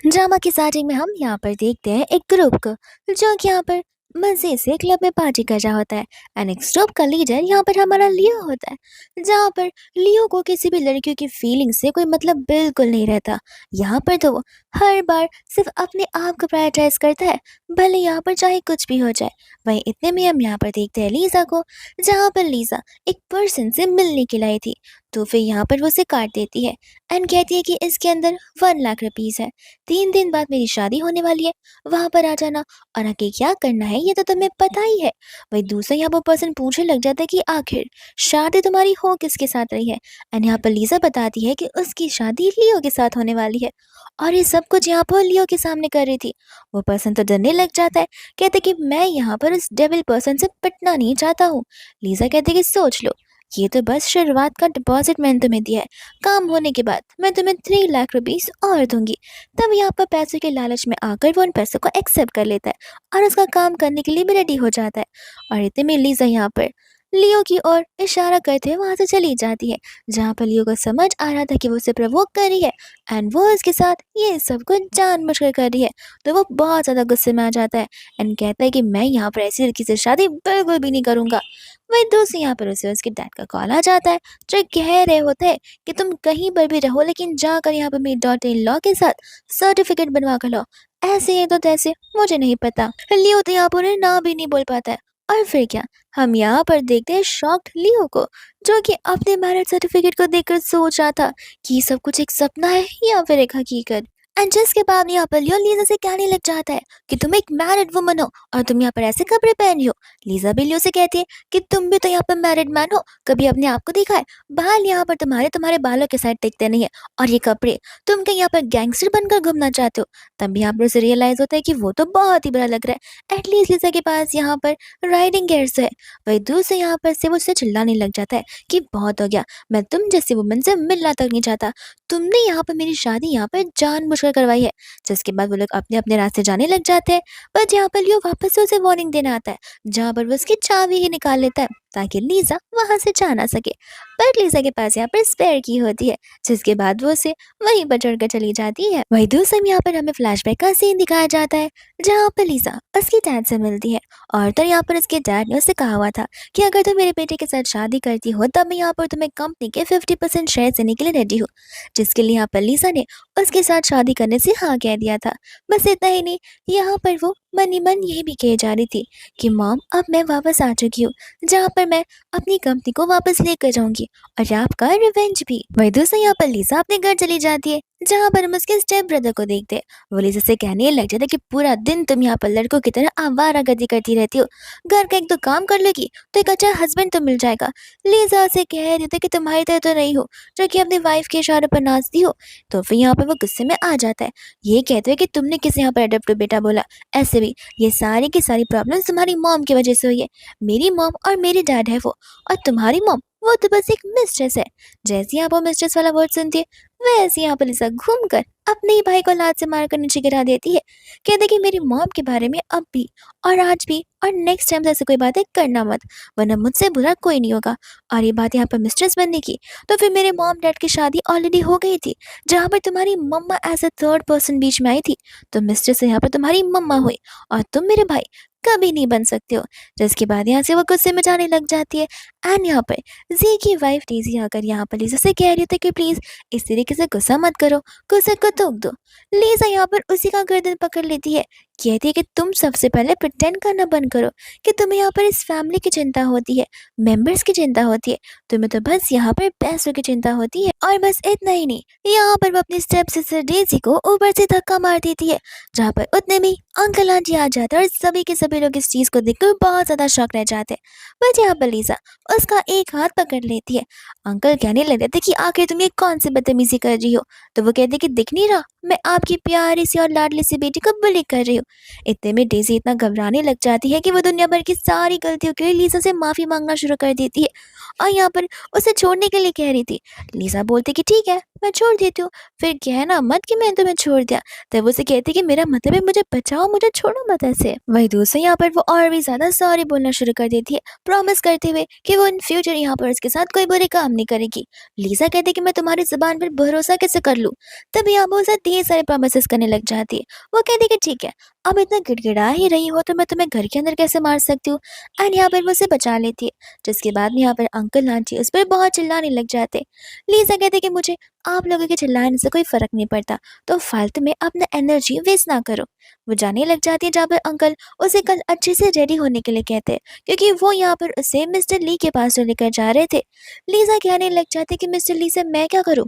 Drama की starting में हम यहाँ पर देखते हैं एक ग्रुप को जो कि यहाँ पर मजे से क्लब में पार्टी कर रहा होता है। एंड एक ग्रुप का लीडर यहाँ पर हमारा लियो होता है, जहाँ पर लियो को किसी भी लड़कियों की फीलिंग से कोई मतलब बिल्कुल नहीं रहता। यहाँ पर तो वो हर बार सिर्फ अपने आप को प्रायोरिटाइज करता है, भले यहाँ पर चाहे कुछ भी हो जाए। वहीं इतने में हम यहाँ पर देखते हैं लीजा को, जहाँ पर लीजा एक पर्सन से मिलने के लिए आई थी। तो फिर यहाँ पर वो उसे काट देती है एंड कहती है कि इसके अंदर 1 लाख रुपीज है, 3 दिन बाद मेरी शादी होने वाली है, वहां पर आ जाना, और आगे क्या करना है ये तो तुम्हें पता ही है। वही दूसरा यहाँ पर पर्सन पूछने लग जाता है कि आखिर शादी तुम्हारी हो किसके साथ रही है। एंड यहाँ पर लीजा बताती है कि उसकी शादी लियो के साथ होने वाली है, और ये सब कुछ यहाँ पर लियो के सामने कर रही थी। वो पर्सन तो डरने लग जाता है, कहते कि मैं यहाँ पर उस डेविल पर्सन से पिटना नहीं चाहता हूँ। लीजा कहते कि सोच लो, ये तो बस शुरुआत का डिपॉजिट मैंने तुम्हें दिया है, काम होने के बाद मैं तुम्हें 3 लाख रुपीज और दूंगी। तब यहाँ पर पैसों के लालच में आकर वो उन पैसों को एक्सेप्ट कर लेता है और उसका काम करने के लिए भी रेडी हो जाता है। और इतने में लीजा यहाँ पर लियो की ओर इशारा करते हुए वहां से चली जाती है, जहाँ पर लियो को समझ आ रहा था कि वो उसे प्रवोक कर रही है एंड वो उसके साथ ये सब कुछ जानबूझकर कर रही है। तो वो बहुत ज़्यादा गुस्से में आ जाता है एंड कहता है कि मैं यहाँ पर ऐसी लड़की से शादी बिल्कुल भी नहीं करूँगा। वही दूसरी यहाँ पर उसे उसके डैड का कॉल आ जाता है, जो कह रहे होते हैं कि तुम कहीं पर भी रहो लेकिन जाकर यहाँ पर मेरी डॉटर इन लॉ के साथ सर्टिफिकेट बनवा कर लो। ऐसे है तो तैसे मुझे नहीं पता। लियो तो यहाँ पर उन्हें ना भी नहीं बोल पाता है। और फिर क्या, हम यहाँ पर देखते हैं शॉक्ड लियो को, जो कि अपने मैरिज सर्टिफिकेट को देखकर सोच रहा था कि ये सब कुछ एक सपना है या फिर एक हकीकत। एंड जिसके बाद यहाँ पर लियो लीजा से कहने लग जाता है कि तुम एक मैरिड वुमन हो और तुम यहाँ पर ऐसे कपड़े पहनी हो। लीजा भी लियो से कहती है कि तुम भी तो यहाँ पर मैरिड मैन हो, कभी अपने आप को देखा है? बाल यहाँ पर तुम्हारे तुम्हारे बालों के साथ टिकते नहीं है, और ये कपड़े तुम कहीं यहाँ पर गैंगस्टर बनकर घूमना चाहते हो। तब यहाँ पर उसे रियलाइज होता है कि वो तो बहुत ही बुरा लग रहा है। एटलीस्ट लीजा के पास यहाँ पर राइडिंग गेयर्स है। वही दूसरे यहाँ पर से वो उससे चिल्लाने लग जाता है कि बहुत हो गया, मैं तुम जैसी वुमन से मिलना तक नहीं चाहता। तुमने यहाँ पर मेरी शादी यहाँ पर जानबूझकर करवाई है। जिसके बाद वो लोग अपने अपने रास्ते जाने लग जाते हैं। बट यहाँ पर लियो वापस से उसे वार्निंग देने आता है, जहाँ पर वो उसकी चाबी ही निकाल लेता है ताकि लीजा वहां से जा ना सके। बट लीजा के पास यहाँ पर स्पेयर की होती है, जिसके बाद वो उसे वहीं पर छोड़कर चली जाती है। वही दूसरे में यहाँ पर हमें फ्लैशबैक का सीन दिखाया जाता है, जहाँ पर लीजा उसके डैड से मिलती है। और तो यहाँ पर उसके डैड ने उससे कहा हुआ था कि अगर तुम मेरे बेटे के साथ शादी करती हो तब मैं यहाँ पर तुम्हें कंपनी के 50% शेयर देने के लिए रेडी हूँ। जिसके लिए यहाँ पर लीजा ने उसके साथ शादी करने से हाँ कह दिया था। बस इतना ही नहीं, यहाँ पर वो मन ही मन ये भी कहे जा रही थी कि मॉम अब मैं वापस आ चुकी हूँ, जहाँ पर मैं अपनी कंपनी को वापस लेकर जाऊंगी और आपका रिवेंज भी। वही दूसरा यहाँ पर लीजा अपने घर चली जाती है, जहाँ पर हम उसके स्टेप ब्रदर को देखते हैं। वो लीजा से कहने लग जाता है कि पूरा दिन तुम यहाँ पर लड़कों की तरह आवारागर्दी करती रहती हो, घर का एक तो काम कर लेगी तो एक अच्छा हस्बैंड तो मिल जाएगा। लीजा से कह रही थी कि तुम्हारी तरह तो नहीं हो जो कि अपनी वाइफ के इशारे पर नाचती हो। तो फिर यहाँ पर वो गुस्से में आ जाता है, ये कहते हैं कि तुमने किसे यहाँ पर अडॉप्ट बेटा बोला? ऐसे भी ये सारी की सारी प्रॉब्लम्स तुम्हारी मॉम की वजह से हुई है। मेरी मॉम और मेरी डैड है वो, और तुम्हारी मॉम वो तो बस एक मिस्ट्रेस है। जैसे यहाँ पर मिस्ट्रेस वाला वर्ड सुनती है, वैसे यहाँ पर लिसा घूम कर अपने ही भाई को लात से मारकर नीचे गिरा देती है। कहते कि मेरी मॉम के बारे में अब भी और आज भी और नेक्स्ट टाइम ऐसे कोई बातें करना मत, वरना मुझसे बुरा कोई नहीं होगा। और ये बात यहाँ पर मिस्ट्रेस बनने की, तो फिर मेरे मॉम डैड की शादी ऑलरेडी हो गई थी, जहाँ पर तुम्हारी मम्मा एज अ थर्ड पर्सन बीच में आई थी। तो मिस्ट्रेस यहाँ पर तुम्हारी मम्मा हुई और तुम मेरे भाई कभी नहीं बन सकते हो। जिसके बाद यहाँ से वो गुस्से में जाने लग जाती है। एंड यहाँ पर जी की वाइफ डेजी आकर यहाँ पर लीजा से कह रही थी कि प्लीज इस तरीके से गुस्सा मत करो, गुस्से को थूक दो। लीजा यहाँ पर उसी का गर्दन पकड़ लेती है, कहती है कि तुम सबसे पहले प्रिटेंड करना बंद करो कि तुम्हें यहाँ पर इस फैमिली की चिंता होती है, मेंबर्स की चिंता होती है, तुम्हें तो बस यहाँ पर पैसों की चिंता होती है। और बस इतना ही नहीं, यहाँ पर वो अपनी स्टेप सिस्टर डेजी को ऊपर से धक्का मार देती है, जहाँ पर उतने में अंकल आंटी आ जाते हैं और सभी के सभी लोग इस चीज को देखकर बहुत ज्यादा शॉक रह जाते हैं। बट यहाँ पर लीजा उसका एक हाथ पकड़ लेती है। अंकल कहने लगे थे कि आखिर तुम ये कौन सी बदतमीजी कर रही हो? तो वो कहते कि दिख नहीं रहा मैं आपकी प्यारी सी और लाडली सी बेटी को बुली कर रही हूँ। इतने में डेजी इतना घबराने लग जाती है कि वो दुनिया भर की सारी गलतियों के लिए लीजा से माफी मांगना शुरू कर देती है और यहाँ पर उसे छोड़ने के लिए कह रही थी। लीजा बोलती कि ठीक है मैं छोड़ देती हूँ। फिर कहना मत कि मैंने तुम्हें छोड़ दिया। तब वो उसे कहती कि मेरा मतलब है मुझे बचाओ, मुझे छोड़ो मत ऐसे। वहीं दूसरे यहाँ पर वो और भी ज़्यादा सॉरी बोलना शुरू कर देती है, प्रॉमिस करते हुए कि वो इन फ्यूचर यहाँ पर उसके साथ कोई बुरे काम नहीं करेगी। लीज़ा कहती है कि मैं तुम्हारी ज़ुबान पर भरोसा कैसे कर लूँ? तभी यहाँ पर उसे ढेर सारे प्रॉमिसेस करने लग जाती है। वो कहती है कि ठीक है, अब इतना गिड़गिड़ा ही रही हो तो मैं तुम्हें घर के अंदर कैसे मार सकती हूँ? एंड यहाँ पर वो उसे बचा लेती है, जिसके बाद में यहाँ पर अंकल आंटी उस पर बहुत चिल्लाने लग जाते। लीज़ा कहती है कि मुझे आप लोगों के चिल्लाने से कोई फ़र्क नहीं पड़ता, तो फालतू में अपना एनर्जी वेस्ट ना करो। वो जाने लग जाती है जहाँ पर अंकल उसे कल अच्छे से रेडी होने के लिए कहते हैं, क्योंकि वो यहाँ पर उसे मिस्टर ली के पास जो लेकर जा रहे थे। लीज़ा कहने लग जाती है कि मिस्टर ली से मैं क्या करूँ?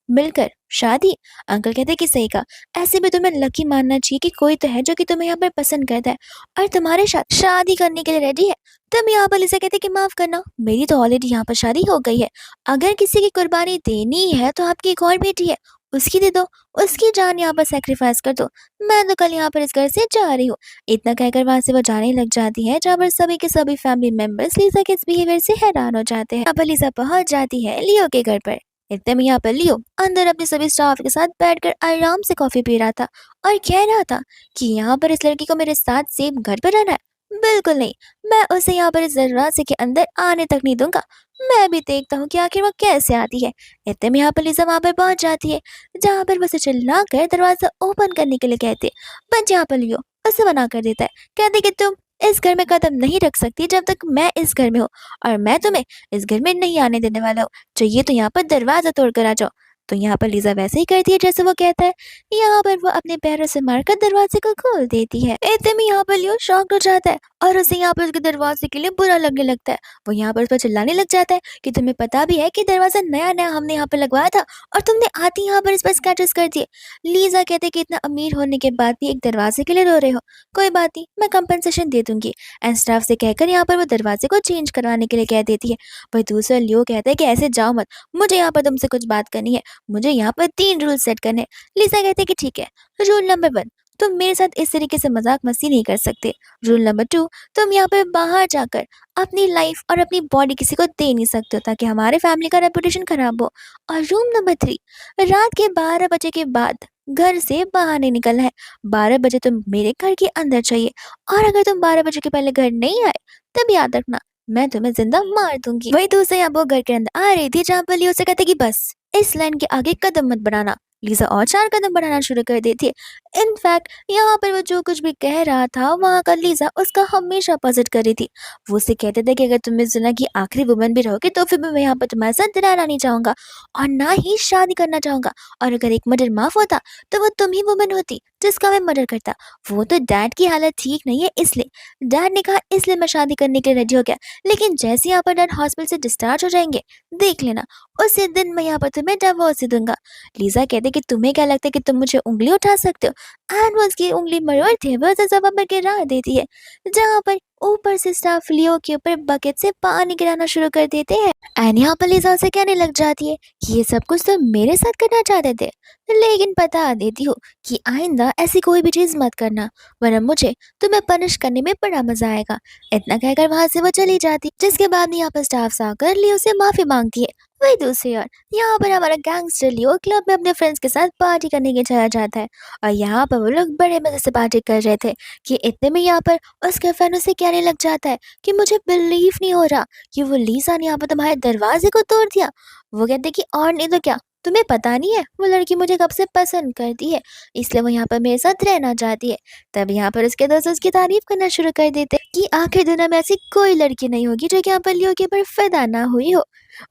मिलकर शादी? अंकल कहते कि सही कहा, ऐसे भी तुम्हें लकी मानना चाहिए कि कोई तो है जो कि तुम्हें यहाँ पर पसंद करता है और तुम्हारे साथ शादी करने के लिए रेडी है। तब यहाँ पर लिसा कहते कि माफ करना, मेरी तो ऑलरेडी यहाँ पर शादी हो गई है। अगर किसी की कुर्बानी देनी है तो आपकी एक और बेटी है, उसकी दे दो, उसकी जान यहाँ पर सेक्रीफाइस कर दो। मैं तो कल यहाँ पर इस घर से जा रही हूँ। इतना कहकर वहां से वो जाने लग जाती है, जहाँ पर सभी के सभी फैमिली मेंबर्स लिसा के इस बिहेवियर से हैरान हो जाते हैं। यहाँ पर लिसा पहुंच जाती है लियो के घर पर। इतने में यहाँ पर लियो अंदर अपने सभी स्टाफ के साथ बैठकर आराम से कॉफी पी रहा था और कह रहा था कि यहाँ पर इस लड़की को मेरे साथ सेम घर पर रहना है। बिल्कुल नहीं, मैं उसे यहाँ पर इस दरवाजे के अंदर आने तक नहीं दूंगा। मैं भी देखता हूँ कि आखिर वो कैसे आती है। इतने में यहाँ पर लिजा वहां पर पहुंच जाती है, जहाँ पर वो उसे चिल्ला कर दरवाजा ओपन करने के लिए कहते, बट यहाँ पर लियो उसे मना कर देता है। कहते कि तुम इस घर में कदम नहीं रख सकती जब तक मैं इस घर में हूँ, और मैं तुम्हें इस घर में नहीं आने देने वाला हूँ। चाहिए तो यहाँ पर दरवाजा तोड़कर आ जाओ। तो यहाँ पर लीजा वैसे ही करती है जैसे वो कहता है। यहाँ पर वो अपने पैरों से मारकर दरवाजे को खोल देती है। इतने में यहाँ पर लियो शॉक्ड हो जाता है और उसे यहाँ पर उसके दरवाजे के लिए बुरा लगने लगता है। वो यहाँ पर उस पर चिल्लाने लग जाता है कि तुम्हें पता भी है कि दरवाजा नया नया हमने यहाँ पर लगवाया था और तुमने आती यहाँ पर इस पर स्क्रैचेस कर दिए। लीजा कहते कि इतना अमीर होने के बाद भी एक दरवाजे के लिए रो रहे हो, कोई बात नहीं, मैं कंपनसेशन दे दूंगी। एंड स्टाफ से कहकर यहाँ पर वो दरवाजे को चेंज करवाने के लिए कह देती है। वही दूसरा लियो कहता है कि ऐसे जाओ मत, मुझे यहाँ पर तुमसे कुछ बात करनी है, मुझे यहाँ पर 3 रूल सेट करने हैं। लिसा कहते हैं कि ठीक है। रूल नंबर 1, तुम मेरे साथ इस तरीके से मजाक मस्ती नहीं कर सकते। रूल नंबर 2, तुम यहाँ पर बाहर जाकर अपनी लाइफ और अपनी बॉडी किसी को दे नहीं सकते हो ताकि हमारे फैमिली का रेपुटेशन खराब हो। और रूम नंबर 3, रात के 12 बजे के बाद घर से बाहर नहीं निकलना है। 12 बजे तुम मेरे घर के अंदर चाहिए, और अगर तुम 12 बजे के पहले घर नहीं आए तब याद रखना मैं तुम्हें जिंदा मार दूंगी। वही दूसरे अब वो घर के अंदर आ रही थी, जहाँ पर लियो से कहते कि बस इस लाइन के आगे कदम मत बढ़ाना। लीजा और 4 कदम बढ़ाना शुरू कर देती है। इनफैक्ट यहाँ पर वो जो कुछ भी कह रहा था वहाँ का लीजा उसका हमेशा अपोजिट कर रही थी। वो उससे कहते थे कि अगर तुम इस दुनिया की आखिरी वुमन भी रहोगे तो फिर भी मैं यहाँ पर तुम्हारे साथ रहना नहीं चाहूंगा और ना ही शादी करना चाहूंगा। और अगर एक मर्डर माफ होता तो वो तुम ही वुमन होती जिसका मैं मर्डर करता। वो तो डैड की हालत ठीक नहीं है इसलिए डैड ने कहा, इसलिए मैं शादी करने के लिए रेडी हो गया। लेकिन जैसे यहाँ पर डैड हॉस्पिटल से डिस्चार्ज हो जाएंगे, देख लेना उसी दिन मैं यहाँ पर तुम्हें डिवोर्स दे दूंगा। लीजा कहते कि तुम्हें क्या लगता है कि तुम मुझे उंगली उठा सकते हो। एंड वो उसकी उंगली मरोड़ती है, वो उसे जगह पर गिरा देती है, जहाँ पर ऊपर से स्टाफ लियो के ऊपर बकेट से पानी गिराना शुरू कर देते हैं। एंड यहाँ पर लीजा से कहने लग जाती है कि ये सब कुछ तो मेरे साथ करना चाहते थे, लेकिन बता देती हूँ कि आइंदा ऐसी कोई भी चीज मत करना, वरना मुझे तुम्हें पनिश करने में बड़ा मजा आएगा। इतना कहकर वहां से वो चली जाती, जिसके बाद यहाँ पर स्टाफ आकर लियो से माफी मांगती है। वही दूसरी ओर यहाँ पर हमारा गैंगस्टर लियो क्लब में अपने फ्रेंड्स के साथ पार्टी करने के चला जाता है, और यहाँ पर वो लोग बड़े मजे से पार्टी कर रहे थे कि इतने में यहाँ पर उसका फ्रेंड उसे कहने लग जाता है कि मुझे बिलीव नहीं हो रहा कि वो लीसा ने यहाँ पर तुम्हारे दरवाजे को तोड़ दिया। वो कहते कि और नहीं तो क्या, तुम्हें पता नहीं है वो लड़की मुझे कब से पसंद करती है, इसलिए वो यहाँ पर मेरे साथ रहना चाहती है। तब यहाँ पर उसके दोस्त उसकी तारीफ करना शुरू कर देते कि आखिर दुनिया में ऐसी कोई लड़की नहीं होगी जो कि यहाँ पर लियो के ऊपर फिदा ना हुई हो।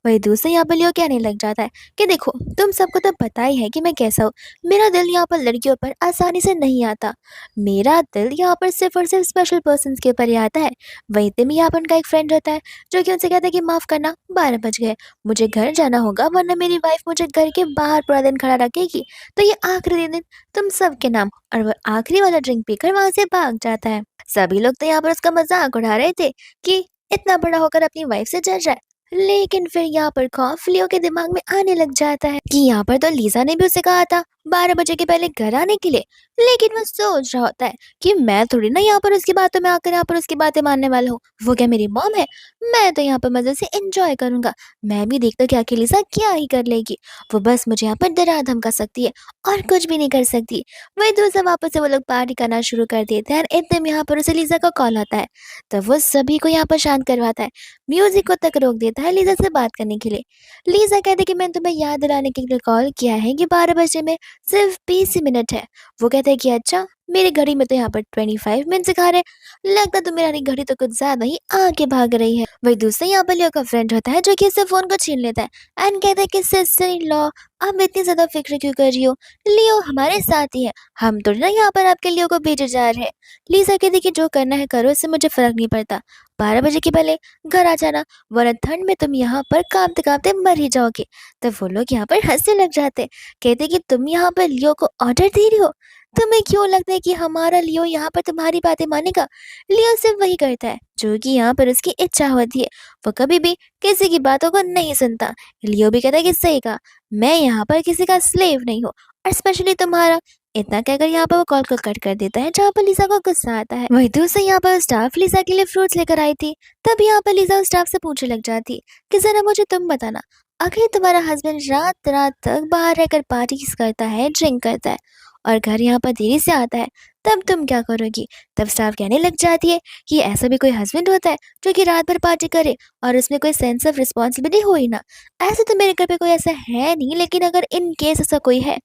वही दूसरे यहाँ पर लियो कहने लग जाता है कि देखो तुम सबको तो पता ही है कि मैं कैसा हूँ, मेरा दिल यहाँ पर लड़कियों पर आसानी से नहीं आता, मेरा दिल यहाँ पर सिर्फ और सिर्फ स्पेशल पर्सन के ऊपर ही आता है। वही तब यहाँ पर उनका एक फ्रेंड होता है जो कि उनसे कहता है कि माफ करना 12 बज गए, मुझे घर जाना होगा वरना मेरी वाइफ मुझे घर के बाहर पूरा दिन खड़ा रखेगी। तो ये आखिरी दिन तुम सबके नाम, और वो आखिरी वाला ड्रिंक पीकर वहां से भाग जाता है। सभी लोग तो यहाँ पर उसका मजाक उड़ा रहे थे कि इतना बड़ा होकर अपनी वाइफ से जल रहा है, लेकिन फिर यहाँ पर खौफ लियो के दिमाग में आने लग जाता है कि यहाँ पर तो लीजा ने भी उसे कहा था 12 बजे के पहले घर आने के लिए। लेकिन वो सोच रहा होता है कि मैं थोड़ी ना यहाँ पर उसकी बातों में आकर यहाँ पर उसकी बातें मानने वाला हूँ। वो क्या मेरी मॉम है? मैं तो यहाँ पर मजे से एंजॉय करूंगा। मैं भी देखता क्या कि लीजा क्या ही कर लेगी। वो बस मुझे यहाँ पर डरा धमका सकती है और कुछ भी नहीं कर सकती। वही दूसरा वापस से वो लोग पार्टी करना शुरू कर देते हैं और इतने में यहाँ पर उसे लीजा का कॉल आता है। तब वो सभी को यहाँ पर शांत करवाता है, म्यूजिक को तक रोक देता है लीजा से बात करने के लिए। लीजा कहती है कि मैंने तुम्हें याद दिलाने के लिए कॉल किया है कि 12 बजे में सिर्फ 20 ही मिनट है। वो कहते हैं कि अच्छा, मेरी घड़ी में तो यहाँ पर 25 मिनट दिखा रहे। लगता तो मेरी घड़ी तो कुछ ज्यादा ही आगे भाग रही है। वही दूसरे यहाँ पर लियो का फ्रेंड होता है जो कि इससे फोन को छीन लेता है एंड कहता है कि सिस्टर इन लॉ, आप इतनी ज्यादा फिक्र क्यों कर रही हो? लियो हमारे साथ ही है, हम तो ना यहाँ पर आपके लियो को भेजे जा रहे हैं। लीजा कहती कि जो करना है करो, इससे मुझे फर्क नहीं पड़ता। 12 बजे के पहले घर आ जाना, वरना ठंड में तुम यहाँ पर कांपते कांपते मर ही जाओगे। तब वो लोग यहाँ पर हंसने लग जाते, कहते कि तुम यहाँ पर लियो को ऑर्डर दे रही हो? तुम्हें क्यों लगता है कि हमारा लियो यहाँ पर तुम्हारी बातें मानेगा? लियो सिर्फ वही करता है जो कि यहाँ पर उसकी इच्छा होती है। वो कभी भी किसी की बातों को नहीं सुनता। लियो भी कहता है कि सही कहा, मैं यहाँ पर किसी का स्लेव नहीं हूँ, और स्पेशली तुम्हारा। इतना कहकर यहाँ पर वो कॉल को कट कर देता है, जहाँ पर लीजा को गुस्सा आता है। वही दूसरे यहाँ पर स्टाफ लीजा के लिए फ्रूट्स लेकर आई थी। तब यहाँ पर लीजा उस स्टाफ से पूछने लग जाती कि जरा मुझे तुम बताना, अगर तुम्हारा हस्बैंड रात रात तक बाहर रहकर पार्टीज करता है, ड्रिंक करता है और घर यहाँ पर देरी से आता है, तब तुम क्या करोगी? तब स्टाफ कहने लग जाती है कि ऐसा भी कोई हस्बैंड होता है जो कि रात भर पार्टी करे और उसमें कोई सेंस ऑफ रिस्पॉन्सिबिलिटी हो ही ना। ऐसे तो मेरे घर पे कोई ऐसा है नहीं, लेकिन अगर इन केस ऐसा कोई है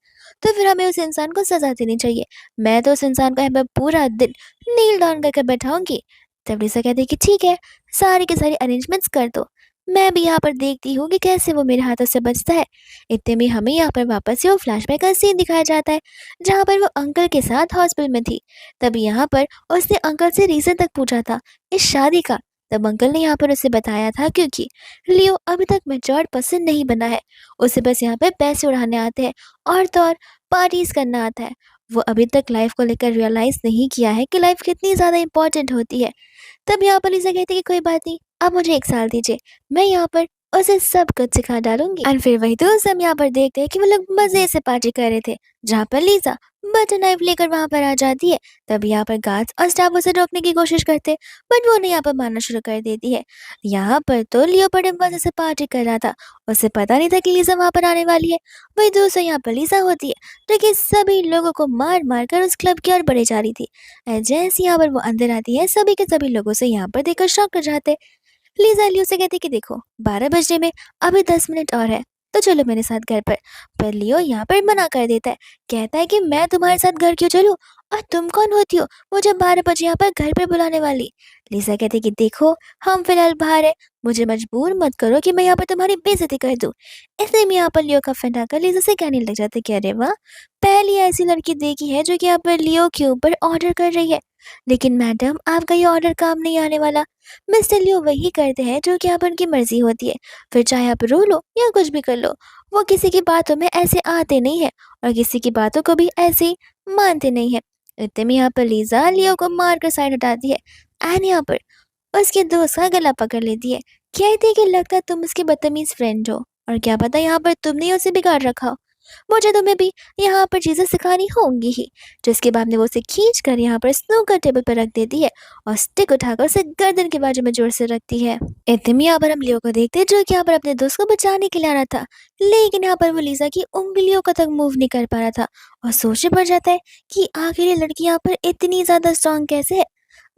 तो फिर हमें उस इंसान को सजा देनी चाहिए। मैं तो उस इंसान को यहाँ पर पूरा दिन नील डाउन करके बैठाऊंगी। तब लिसा कहती है कि ठीक है, सारी की सारी अरेंजमेंट्स कर दो, मैं भी यहाँ पर देखती हूँ कि कैसे वो मेरे हाथों से बचता है। इतने में हमें यहाँ पर वापस से वो फ्लैशबैक का सीन दिखाया जाता है, जहाँ पर वो अंकल के साथ हॉस्पिटल में थी। तभी यहाँ पर उसने अंकल से रीजन तक पूछा था इस शादी का। तब अंकल ने यहाँ पर उसे बताया था क्योंकि लियो अभी तक मैच्योर्ड पर्सन नहीं बना है, उसे बस यहाँ पे पैसे उड़ाने आते हैं और तो और पार्टीज करना आता है। वो अभी तक लाइफ को लेकर रियलाइज नहीं किया है कि लाइफ कितनी ज़्यादा इंपॉर्टेंट होती है। तब यहाँ पर लिसा कहती है कि कोई बात नहीं, आप मुझे 1 साल दीजिए, मैं यहाँ पर उसे सब कुछ सिखा डालूंगी। और फिर वही दोस्त हम यहाँ पर देखते हैं कि वो लोग मजे से पार्टी कर रहे थे, जहाँ पर लीजा बटर नाइफ लेकर वहां पर आ जाती है। तब यहाँ पर गार्ड्स और स्टाफ उसे रोकने की कोशिश करते, बट वो नहीं यहाँ पर मारना शुरू कर देती है। यहाँ पर तो लियो बड़े मजे से पार्टी कर रहा था, उसे पता नहीं था कि लीजा वहां पर आने वाली है। वही दोस्तों यहाँ पर लीजा होती है जो कि सभी लोगों को मार मार कर उस क्लब की ओर बढ़े जा रही थी। जैसे यहाँ पर वो अंदर आती है, सभी के सभी लोगों से यहाँ पर देखकर शॉक कर जाते। लीजा लियो से कहती कि देखो 12 बजने में अभी 10 मिनट और है, तो चलो मेरे साथ घर पर लियो यहाँ पर मना कर देता है, कहता है कि मैं तुम्हारे साथ घर क्यों चलूं, और तुम कौन होती हो मुझे 12 बजे यहाँ पर घर पे बुलाने वाली? लीजा कहती है कि देखो, हम फिलहाल बाहर है, मुझे मजबूर मत करो कि मैं यहाँ पर तुम्हारी बेइज्जती कर दूं। इसलिए मैं यहाँ पर लियो का फ्रेंड आकर लीजा से कहने लग जाते कि अरे वाह, पहली ऐसी लड़की देखी है जो कि यहाँ पर लियो के ऊपर ऑर्डर कर रही है। लेकिन मैडम, आपका ये ऑर्डर काम नहीं आने वाला। मिस्टर लियो वही करते हैं जो कि आप उनकी मर्जी होती है, फिर चाहे आप रो लो या कुछ भी कर लो। वो किसी की बातों में ऐसे आते नहीं है और किसी की बातों को भी ऐसे ही मानते नहीं है। इतने में यहाँ पर लीजा लियो को मार कर साइड हटाती है एंड यहाँ पर उसके दोस्त का गला पकड़ लेती है, कहती है कि लगता है तुम उसकी बदतमीज फ्रेंड हो, और क्या पता यहाँ पर तुमने ही उसे बिगाड़ रखा हो। मुझे तुम्हें भी यहाँ पर चीजें सिखानी होंगी ही। जिसके बाद में वो उसे खींच कर यहाँ पर स्नूकर टेबल पर रख देती है और स्टिक उठाकर उसे गर्दन के बाजू में जोर से रखती है। इतने में यहाँ पर हम लियो को देखते हैं जो कि यहाँ पर अपने दोस्त को बचाने के लिए आ रहा था, लेकिन यहाँ पर वो लीजा की उंगलियों का तक मूव नहीं कर पा रहा था और सोचने पड़ जाता है कि आखिर ये लड़की यहाँ पर इतनी ज्यादा स्ट्रांग कैसे है।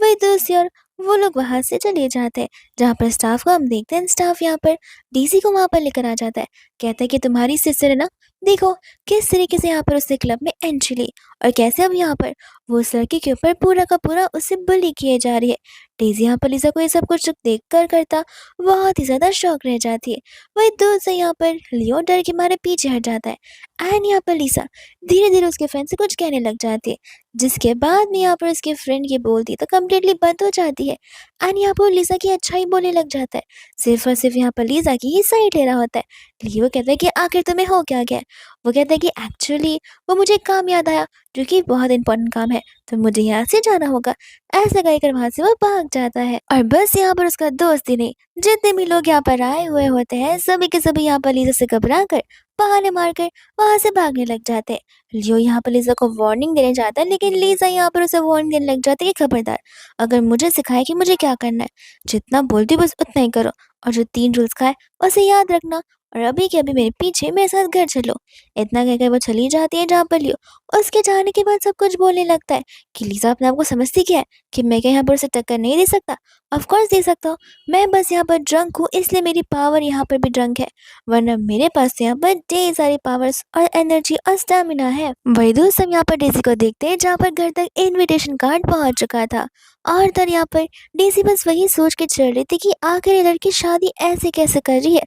वही दोस्त और वो लोग वहां से चले जाते हैं, जहाँ पर स्टाफ को हम देखते हैं। स्टाफ यहाँ पर डीसी को वहां पर लेकर आ जाता है, कहता है कि तुम्हारी सिस्टर है ना, देखो किस तरीके से यहाँ पर उसने क्लब में एंट्री ली और कैसे अब यहाँ पर वो उस लड़की के ऊपर पूरा का पूरा उससे बुली किए जा रही है। डेजी यहाँ पर लिसा को ये सब कुछ देख कर करता बहुत ही ज्यादा शौक रह जाती है। वही दूर से यहाँ पर लियो डर के मारे पीछे हट जाता है एंड यहाँ पर लिसा धीरे धीरे उसके फ्रेंड से कुछ कहने लग जाती है, जिसके बाद में यहाँ पर उसके फ्रेंड ये बोलती तो कम्प्लीटली बंद हो जाती है एंड यहाँ पर लिसा की अच्छाई बोलने लग जाता है, सिर्फ और सिर्फ यहाँ पर लिसा की ही साइड ले रहा होता है। लियो कहता है कि आखिर तुम्हें हो क्या गया, वो कहता है कि एक्चुअली वो मुझे एक काम याद आया, जो कि बहुत इंपॉर्टेंट काम है, तो मुझे यहाँ से जाना होगा। ऐसा कहकर वहाँ से वो भाग जाता है और बस यहाँ पर उसका दोस्त ही नहीं, जितने भी लोग यहाँ पर आए हुए होते हैं, सभी के सभी यहाँ पर लीज़ा से घबरा कर, बहाने मारकर वहाँ से भागने लग जाते हैं। लियो यहाँ पर लीज़ा को वार्निंग देने जाता है, लेकिन लीज़ा यहाँ पर उसे वार्निंग देने लग जाती है कि खबरदार, अगर मुझे सिखाए कि मुझे क्या करना है, जितना बोलती हूँ बस उतना ही करो, और जो 3 रूल्स का है उसे याद रखना, और अभी के अभी मेरे पीछे मेरे साथ घर चलो। इतना कहकर वो चली जाती है जहाँ पर लियो उसके जाने के बाद सब कुछ बोलने लगता है कि लीज़ा अपने आप को समझती क्या है कि मैं क्या यहाँ पर उसे टक्कर नहीं दे सकता? ऑफ कोर्स दे सकता हूँ। मैं बस यहाँ पर ड्रंक हूँ, इसलिए मेरी पावर यहाँ पर भी ड्रंक है, वरना मेरे पास तो यहाँ पर ढेर सारी पावर्स और एनर्जी और स्टैमिना है। वही दोस्त हम यहाँ पर डेज़ी को देखते हैं जहाँ पर घर तक इनविटेशन कार्ड पहुँच चुका था, और तब यहाँ पर डेज़ी बस वही सोच के चल रही थी कि आखिर ये लड़की शादी ऐसे कैसे कर रही है,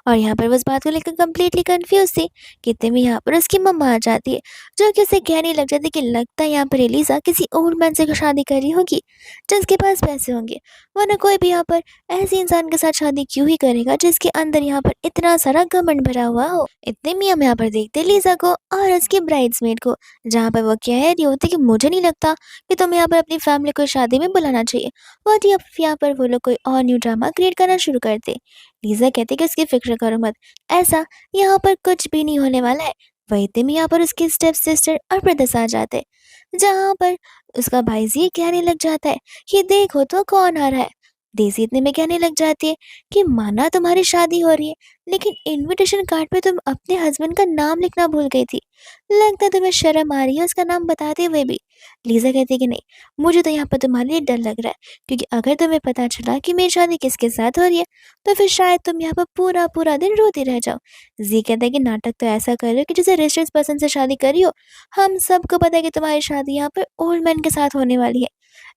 और यहाँ पर उस बात को लेकर कंप्लीटली कंफ्यूज थी कि इतने में यहाँ पर उसकी मम्मा आ जाती है, जो कि उसे कहने लग जाती है कि लगता है यहाँ पर एलिज़ा किसी ओल्ड मैन से शादी कर रही होगी, जिसके पास पैसे होंगे, वरना कोई भी यहाँ पर ऐसे इंसान के साथ शादी क्यों ही करेगा जिसके अंदर यहाँ पर इतना सारा घमंड भरा हुआ हो। इतने में हम यहाँ पर देखते हैं लीज़ा को और उसकी ब्राइड्समेड को, जहाँ पर वो कह रही होती कि मुझे नहीं लगता कि तुम्हें यहाँ पर अपनी फैमिली को शादी में बुलाना चाहिए, और यहाँ पर वो लोग कोई और न्यू ड्रामा क्रिएट करना शुरू करते। लीज़ा कहती कि उसकी फ़िक्र करो मत, ऐसा यहाँ पर कुछ भी नहीं होने वाला है। वहीं इतने में यहाँ पर उसकी स्टेप सिस्टर और ब्रदर्स आ जाते हैं, जहाँ पर उसका भाई जी कहने लग जाता है कि देखो तो कौन आ रहा है। डेज़ी इतने में कहने लग जाती है कि माना तुम्हारी शादी हो रही है, लेकिन इनविटेशन कार्ड पे तुम अपने हस्बैंड का नाम लिखना भूल गई थी। लगता है तुम्हें शर्म आ रही है उसका नाम बताते हुए भी। लीज़ा कहती है कि नहीं, मुझे तो यहाँ पर तुम्हारे लिए डर लग रहा है, क्योंकि अगर तुम्हें पता चला कि मेरी शादी किसके साथ हो रही है, तो फिर शायद तुम यहाँ पर पूरा पूरा दिन रोती रह जाओ। जी कहता है कि नाटक तो ऐसा कर रहे हो कि जैसे रिच पर्सन से शादी करी हो। हम सबको पता है कि तुम्हारी शादी यहाँ पर ओल्ड मैन के साथ होने वाली है।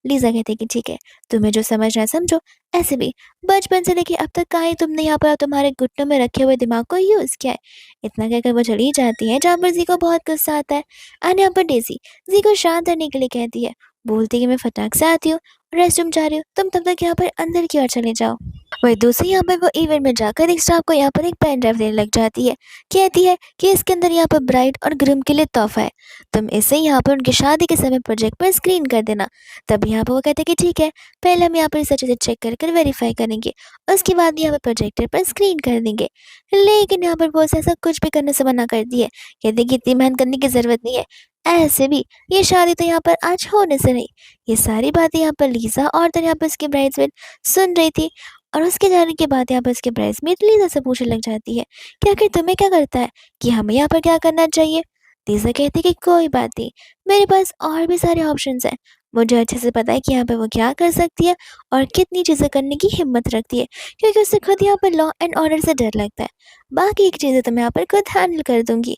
लीज़ा कहती है कि ठीक है, तुम्हें जो समझना है समझो। ऐसे भी बचपन से लेके अब तक काहे तुमने यहाँ पर तुम्हारे घुटनों में रखे हुए दिमाग को यूज़ किया है। इतना कहकर वो चली जाती है, जहाँ पर जी को बहुत गुस्सा आता है। एंड यहाँ पर डेज़ी जी को शांत करने के लिए कहती है, बोलती है कि मैं फटाक से आती हूँ, रेस्टरूम जा रही हूँ, तुम तब तक यहाँ पर अंदर की ओर चले जाओ। वही दूसरी यहाँ पर वो इवेंट में जाकर एक स्टाफ को यहाँ पर एक पेन ड्राइव देने लग जाती है। कहती है कि इसके अंदर यहाँ पर ब्राइड और ग्रूम के लिए तोहफा है, तुम इसे यहाँ पर उनकी शादी के समय प्रोजेक्ट पर स्क्रीन कर देना। तब यहाँ पर वो कहते हैं कि ठीक है, पहले हम यहाँ पर इसे अच्छे से चेक कर वेरीफाई करेंगे, उसके बाद यहाँ पर प्रोजेक्टर पर स्क्रीन कर देंगे। लेकिन यहाँ पर बॉस ऐसा कुछ भी करने से मना कर दी है। कहते हैं कि इतनी मेहनत करने की ज़रूरत नहीं है, ऐसे भी ये शादी तो यहाँ पर आज होने से नहीं। ये सारी बातें यहाँ पर लीज़ा और तो यहाँ पर उसकी ब्राइड्समेड सुन रही थी, और उसके जाने के बाद यहाँ पर उसकी ब्राइड्समेड लीज़ा से पूछने लग जाती है कि आखिर तुम्हें क्या करता है कि हमें यहाँ पर क्या करना चाहिए। लीज़ा कहती है कि कोई बात नहीं, मेरे पास और भी सारे ऑप्शंस हैं। मुझे अच्छे से पता है कि यहाँ पे वो क्या कर सकती है और कितनी चीज़ें करने की हिम्मत रखती है, क्योंकि उसे खुद यहाँ पर लॉ एंड ऑर्डर से डर लगता है। बाकी की चीज़ें तो मैं यहाँ पर खुद हैंडल कर दूँगी।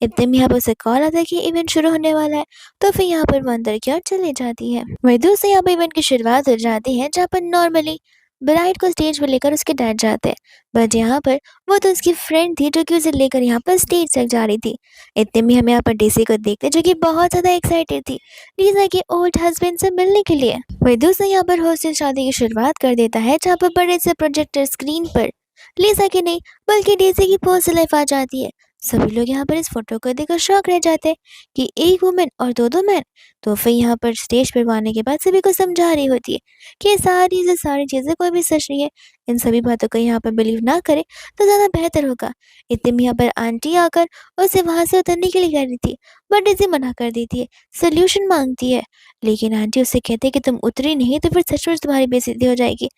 इतने में यहाँ पर उसे कॉल आता है कि इवेंट शुरू होने वाला है, तो फिर यहाँ पर वो अंदर की ओर चली जाती है। वहीं दूसरे यहाँ पर इवेंट की शुरुआत हो जाती है, जहाँ पर नॉर्मली ब्राइड को स्टेज पर लेकर उसके डैड जाते हैं, बट यहाँ पर वो तो उसकी फ्रेंड थी जो कि उसे लेकर यहाँ पर स्टेज तक जा रही थी। इतने में हम यहाँ पर डेज़ी को देखते हैं, जो कि बहुत ज़्यादा एक्साइटेड थी लीज़ा के ओल्ड हस्बैंड से मिलने के लिए। वही दूसरा यहाँ पर होस्ट शादी की शुरुआत कर देता है, जहाँ पर बड़े से प्रोजेक्टर स्क्रीन पर लीज़ा की नहीं बल्कि डेज़ी की पर्सनल लाइफ आ जाती है। सभी लोग यहाँ पर इस फोटो को देखकर शॉक रह जाते हैं कि एक वुमेन और दो मैन। तो फिर यहाँ पर स्टेज पर आने के बाद सभी को समझा रही होती है कि ये सारी से सारी चीज़ें कोई भी सच नहीं है, इन सभी बातों को यहाँ पर बिलीव ना करे तो ज़्यादा बेहतर होगा। इतने में यहाँ पर आंटी आकर उसे वहाँ से उतरने के लिए कह रही थी, बट डेज़ी मना कर देती है, सोल्यूशन मांगती है। लेकिन आंटी उससे कहती है कि तुम उतरी नहीं तो फिर सचमुच तुम्हारी बेइज्जती हो जाएगी।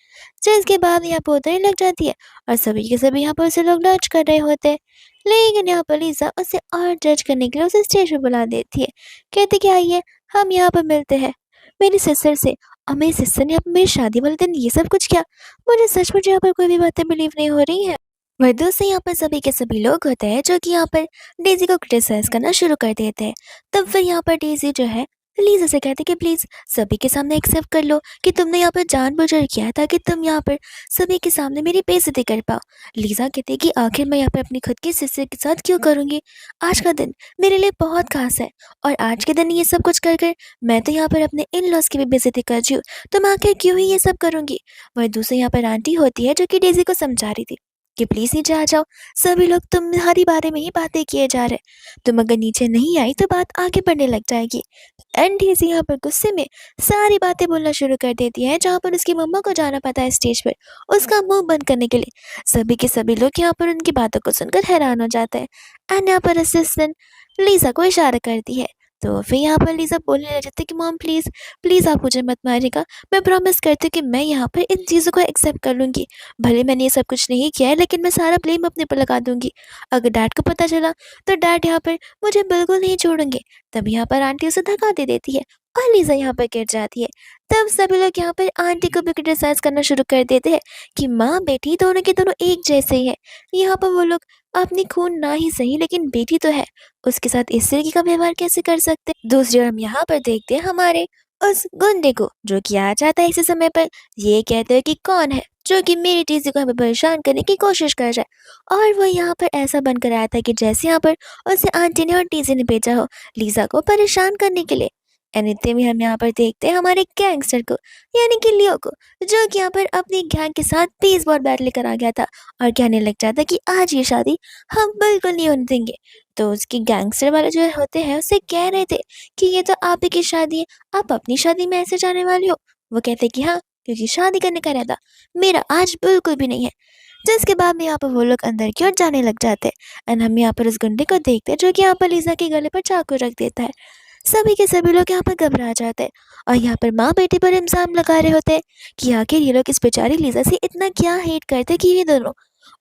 जिसके बाद यहाँ पर उतरने लग जाती है, और सभी के सभी यहाँ पर उसे लोग लॉन्च कर रहे होते हैं। लेकिन यहाँ पर लीज़ा उसे और जज करने के लिए उसे स्टेज पे बुला देती है। कहती कि आइए हम यहाँ पर मिलते हैं मेरी सिस्टर से। और मेरी सिस्टर ने अब मेरी शादी वाले दिन ये सब कुछ किया। मुझे सचमुच यहाँ पर कोई भी बातें बिलीव नहीं हो रही है। वहीं दूसरे यहाँ पर सभी के सभी लोग होते हैं जो कि यहाँ पर डेज़ी को क्रिटिसाइज करना शुरू कर देते हैं। तब फिर यहाँ पर डेज़ी जो है लीज़ा से कहती कि प्लीज़ सभी के सामने एक्सेप्ट कर लो कि तुमने यहाँ पर जानबूझकर किया है, ताकि तुम यहाँ पर सभी के सामने मेरी बेइज्जती कर पाओ। लीज़ा कहती है कि आखिर मैं यहाँ पर अपनी खुद की सिस्टर के साथ क्यों करूँगी। आज का दिन मेरे लिए बहुत खास है, और आज के दिन ये सब कुछ कर कर मैं तो यहाँ पर अपने इन लॉज की भी बेइज्जती कर रही हूँ, तो मैं आखिर क्यों ही ये सब करूँगी। वही दूसरी यहाँ पर आंटी होती है जो कि डेज़ी को समझा रही थी कि प्लीज़ नीचे आ जाओ, सभी लोग तुम्हारे बारे में ही बातें किए जा रहे हैं। तुम अगर नीचे नहीं आई तो बात आगे बढ़ने लग जाएगी। एंड डेज़ी यहाँ पर गुस्से में सारी बातें बोलना शुरू कर देती है, जहाँ पर उसकी मम्मा को जाना पड़ता है स्टेज पर, उसका मुँह बंद करने के लिए। सभी के सभी लोग यहाँ पर उनकी बातों को सुनकर हैरान हो जाते हैं। एंड यहाँ पर असिस्टेंट लीज़ा को इशारा करती है। तो फिर यहाँ पर लीज़ा बोलने लग जाती है कि मॉम प्लीज़, प्लीज़ आप मुझे मत मारिएगा। मैं प्रॉमिस करती हूँ कि मैं यहाँ पर इन चीज़ों को एक्सेप्ट कर लूँगी। भले मैंने ये सब कुछ नहीं किया है, लेकिन मैं सारा ब्लेम अपने पर लगा दूँगी। अगर डैड को पता चला तो डैड यहाँ पर मुझे बिल्कुल नहीं छोड़ेंगे। तब यहाँ पर आंटी उसे धक्का दे देती है और लीज़ा यहाँ पर गिर जाती है। तब सभी लोग यहाँ पर आंटी को भी क्रिटिसाइज़ करना शुरू कर देते हैं कि माँ बेटी दोनों के दोनों एक जैसे ही हैं। यहाँ पर वो लोग अपनी खून ना ही सही लेकिन बेटी तो है, उसके साथ इस तरीके का व्यवहार कैसे कर सकते हैं। दूसरी ओर हम यहाँ पर देखते हैं हमारे उस गुंडे को, जो कि आ जाता है इसी समय पर। ये कहते हैं कि कौन है जो कि मेरी टीज़ी को हमें परेशान करने की कोशिश कर रहा है, और वो यहाँ पर ऐसा बनकर आया था कि जैसे यहाँ पर उसे आंटी ने और टीज़ी ने भेजा हो लीज़ा को परेशान करने के लिए। एंड इतने में हम यहाँ पर देखते हैं हमारे गैंगस्टर को, यानी कि लियो को, जो कि यहाँ पर अपनी गैंग के साथ बेसबॉल बैट लेकर आ गया था और कहने लग जाता कि आज ये शादी हम बिल्कुल नहीं होने देंगे। तो उसकी गैंगस्टर वाले जो होते हैं उससे कह रहे थे कि ये तो आप ही की शादी है, आप अपनी शादी में ऐसे जाने वाले हो। वो कहते कि हाँ, क्योंकि शादी करने का इरादा मेरा आज बिल्कुल भी नहीं है। जिसके बाद में यहाँ पर वो लोग अंदर की ओर जाने लग जाते हैं। एंड हम यहाँ पर उस गुंडे को देखते हैं, जो कि यहाँ पर लीजा के गले पर चाकू रख देता है। सभी के सभी लोग यहाँ पर घबरा जाते हैं और यहाँ पर माँ बेटी पर इल्ज़ाम लगा रहे होते हैं कि आखिर ये लोग इस बेचारी लीजा से इतना क्या हेट करते कि ये दोनों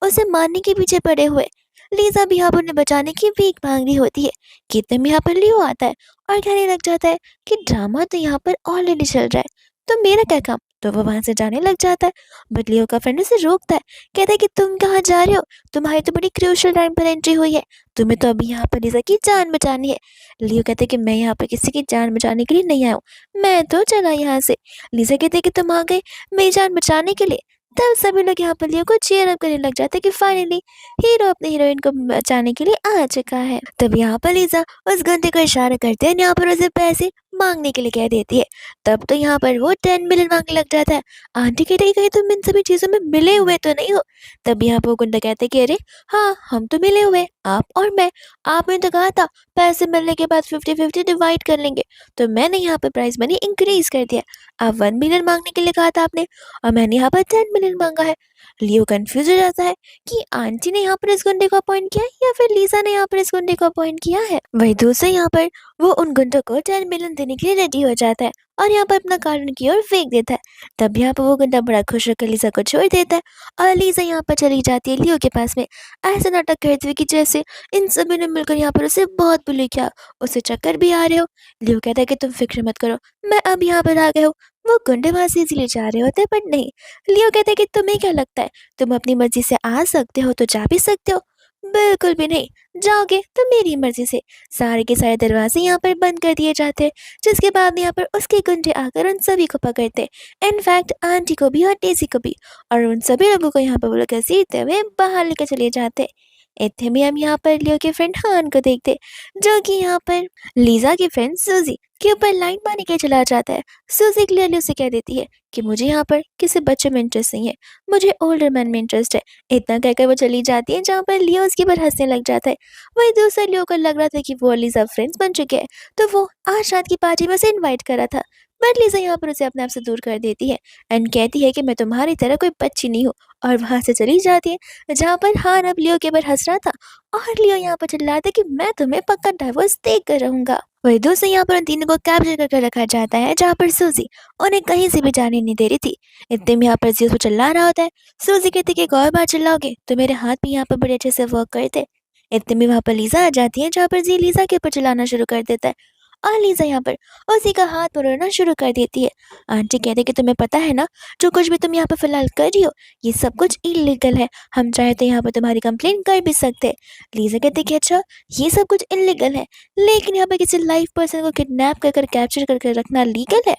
उसे मारने के पीछे पड़े हुए। लीजा भी यहाँ पर उन्हें बचाने की भीख मांग रही होती है कि इतने में यहाँ पर लियो आता है और कहने लग जाता है कि ड्रामा तो यहाँ पर ऑलरेडी चल रहा है, तो मेरा क्या काम। तो वो वहां से जाने लग जाता है, बट लियो का फ्रेंड उसे रोकता है। कहता है कि तुम कहाँ जा रहे हो, तुम्हारी तो बड़ी क्रूशियल टाइम पर एंट्री हुई है, तुम्हें तो अभी यहाँ पर लीजा की जान बचानी है। लियो कहते कि मैं यहाँ पर किसी की जान बचाने के लिए नहीं आया हूँ, मैं तो चला यहाँ से। लीजा कहते कि तुम आ गए मेरी जान बचाने के लिए। तब सभी लोग यहाँ पर लियो को चीयर अप करने लग जाते कि फाइनली हीरो अपने हीरोइन को बचाने के लिए आ चुका है। तब यहाँ पर लीजा उस गंदे को इशारा करते हैं, यहाँ पर उसे पैसे मांगने के लिए कह देती है। तब तो यहाँ पर वो 10 मिलियन मांगने लग जाता है। आंटी कहती है कहीं तुम इन सभी चीजों में मिले हुए तो नहीं हो। तब यहाँ पर वो गुंडा कहते कि अरे हाँ, हम तो मिले हुए, आप और मैं। आपने तो कहा था पैसे मिलने के बाद 50-50 डिवाइड कर लेंगे, तो मैंने यहाँ पर प्राइस मनी इंक्रीज कर दिया। आप 1 मिलियन मांगने के लिए कहा था आपने, और मैंने यहाँ पर 10 मिलियन मांगा है। लियो कंफ्यूज हो जाता है कि आंटी ने यहाँ पर इस गुंडे को अपॉइंट किया है या फिर लीजा ने यहाँ पर इस गुंडे को अपॉइंट किया है। वही दूसरे यहाँ पर वो उन गुंडों को 10 मिलियन देने के लिए रेडी हो जाता है और यहाँ पर अपना कार्ड उनकी ओर फेंक देता है। तब यहाँ पर वो गुंडा बड़ा खुश होकर लीजा को छोड़ देता है और लीजा यहाँ पर चली जाती है लियो के पास में, ऐसा नाटक करते हुए कि जैसे इन सभी ने मिलकर यहाँ पर उसे बहुत बुली किया, उसे चक्कर भी आ रहे हो। लियो कहता है कि तुम फिक्र मत करो, मैं अब यहाँ पर आ गया हूँ। वो गुंडे वहां से इसीलिए जा रहे होते हैं, बट नहीं। लियो कहते हैं कि तुम्हें क्या लगता है तुम अपनी मर्जी से आ सकते हो तो जा भी सकते हो। बिल्कुल भी नहीं, जाओगे तो मेरी मर्जी से। सारे के सारे दरवाजे यहाँ पर बंद कर दिए जाते हैं, जिसके बाद में यहाँ पर उसके गुंडे आकर उन सभी को पकड़ते हैं, इनफैक्ट आंटी को भी और डेजी को भी, और उन सभी लोगों को यहाँ पर वो लोग घसीटते हुए बाहर लेकर चले जाते हैं। इतने में हम यहाँ पर लियो के फ्रेंड हान को देखते, जो कि यहाँ पर लीजा की फ्रेंड सूजी के ऊपर लाइन मारने के चला जाता है। सूजी क्लियरली उसे कह देती है कि मुझे यहाँ पर किसी बच्चे में इंटरेस्ट नहीं है, मुझे ओल्डर मैन में इंटरेस्ट है। इतना कहकर वो चली जाती है, जहाँ पर लियो उसके पर हंसने लग जाता है। वही दूसरा लियो को लग रहा था कि वो और लीजा फ्रेंड्स बन चुके हैं, तो वो आज रात की पार्टी में उसे इन्वाइट करा था, बट लीजा यहाँ पर उसे अपने आप से दूर कर देती है एंड कहती है कि मैं तुम्हारी तरह कोई बच्ची नहीं हूँ, और वहां से चली जाती है, जहाँ पर हान अब लियो के ऊपर हंस रहा था और लियो यहाँ पर चिल्ला रहा था कि मैं तुम्हें पक्का डाइवोर्स देकर रहूंगा। वही दूसरे यहाँ पर उन तीनों को कैप्चर करके रखा जाता है, जहाँ पर सूजी उन्हें कहीं से भी जाने नहीं दे रही थी। इतने में यहाँ पर जी उसको चिल्ला रहा होता है। सूजी कहती कि एक और बार चिल्लाओगे तो मेरे हाथ भी यहाँ पर बड़े अच्छे से वर्क करते। इतने में वहाँ पर लीजा आ जाती है, जहाँ पर जी लीजा के ऊपर चिल्लाना शुरू कर देता है और लीजा यहाँ पर उसी का हाथ पकड़ना शुरू कर देती है। आंटी कहते कि तुम्हें पता है ना, जो कुछ भी तुम यहाँ पर फिलहाल कर रही हो ये सब कुछ इलीगल है, हम चाहे तो यहाँ पर तुम्हारी कंप्लेंट कर भी सकते हैं। लीजा कहते कि अच्छा, ये सब कुछ इलीगल है, लेकिन यहाँ पर किसी लाइव पर्सन को किडनैप कर कर कैप्चर करके रखना लीगल है।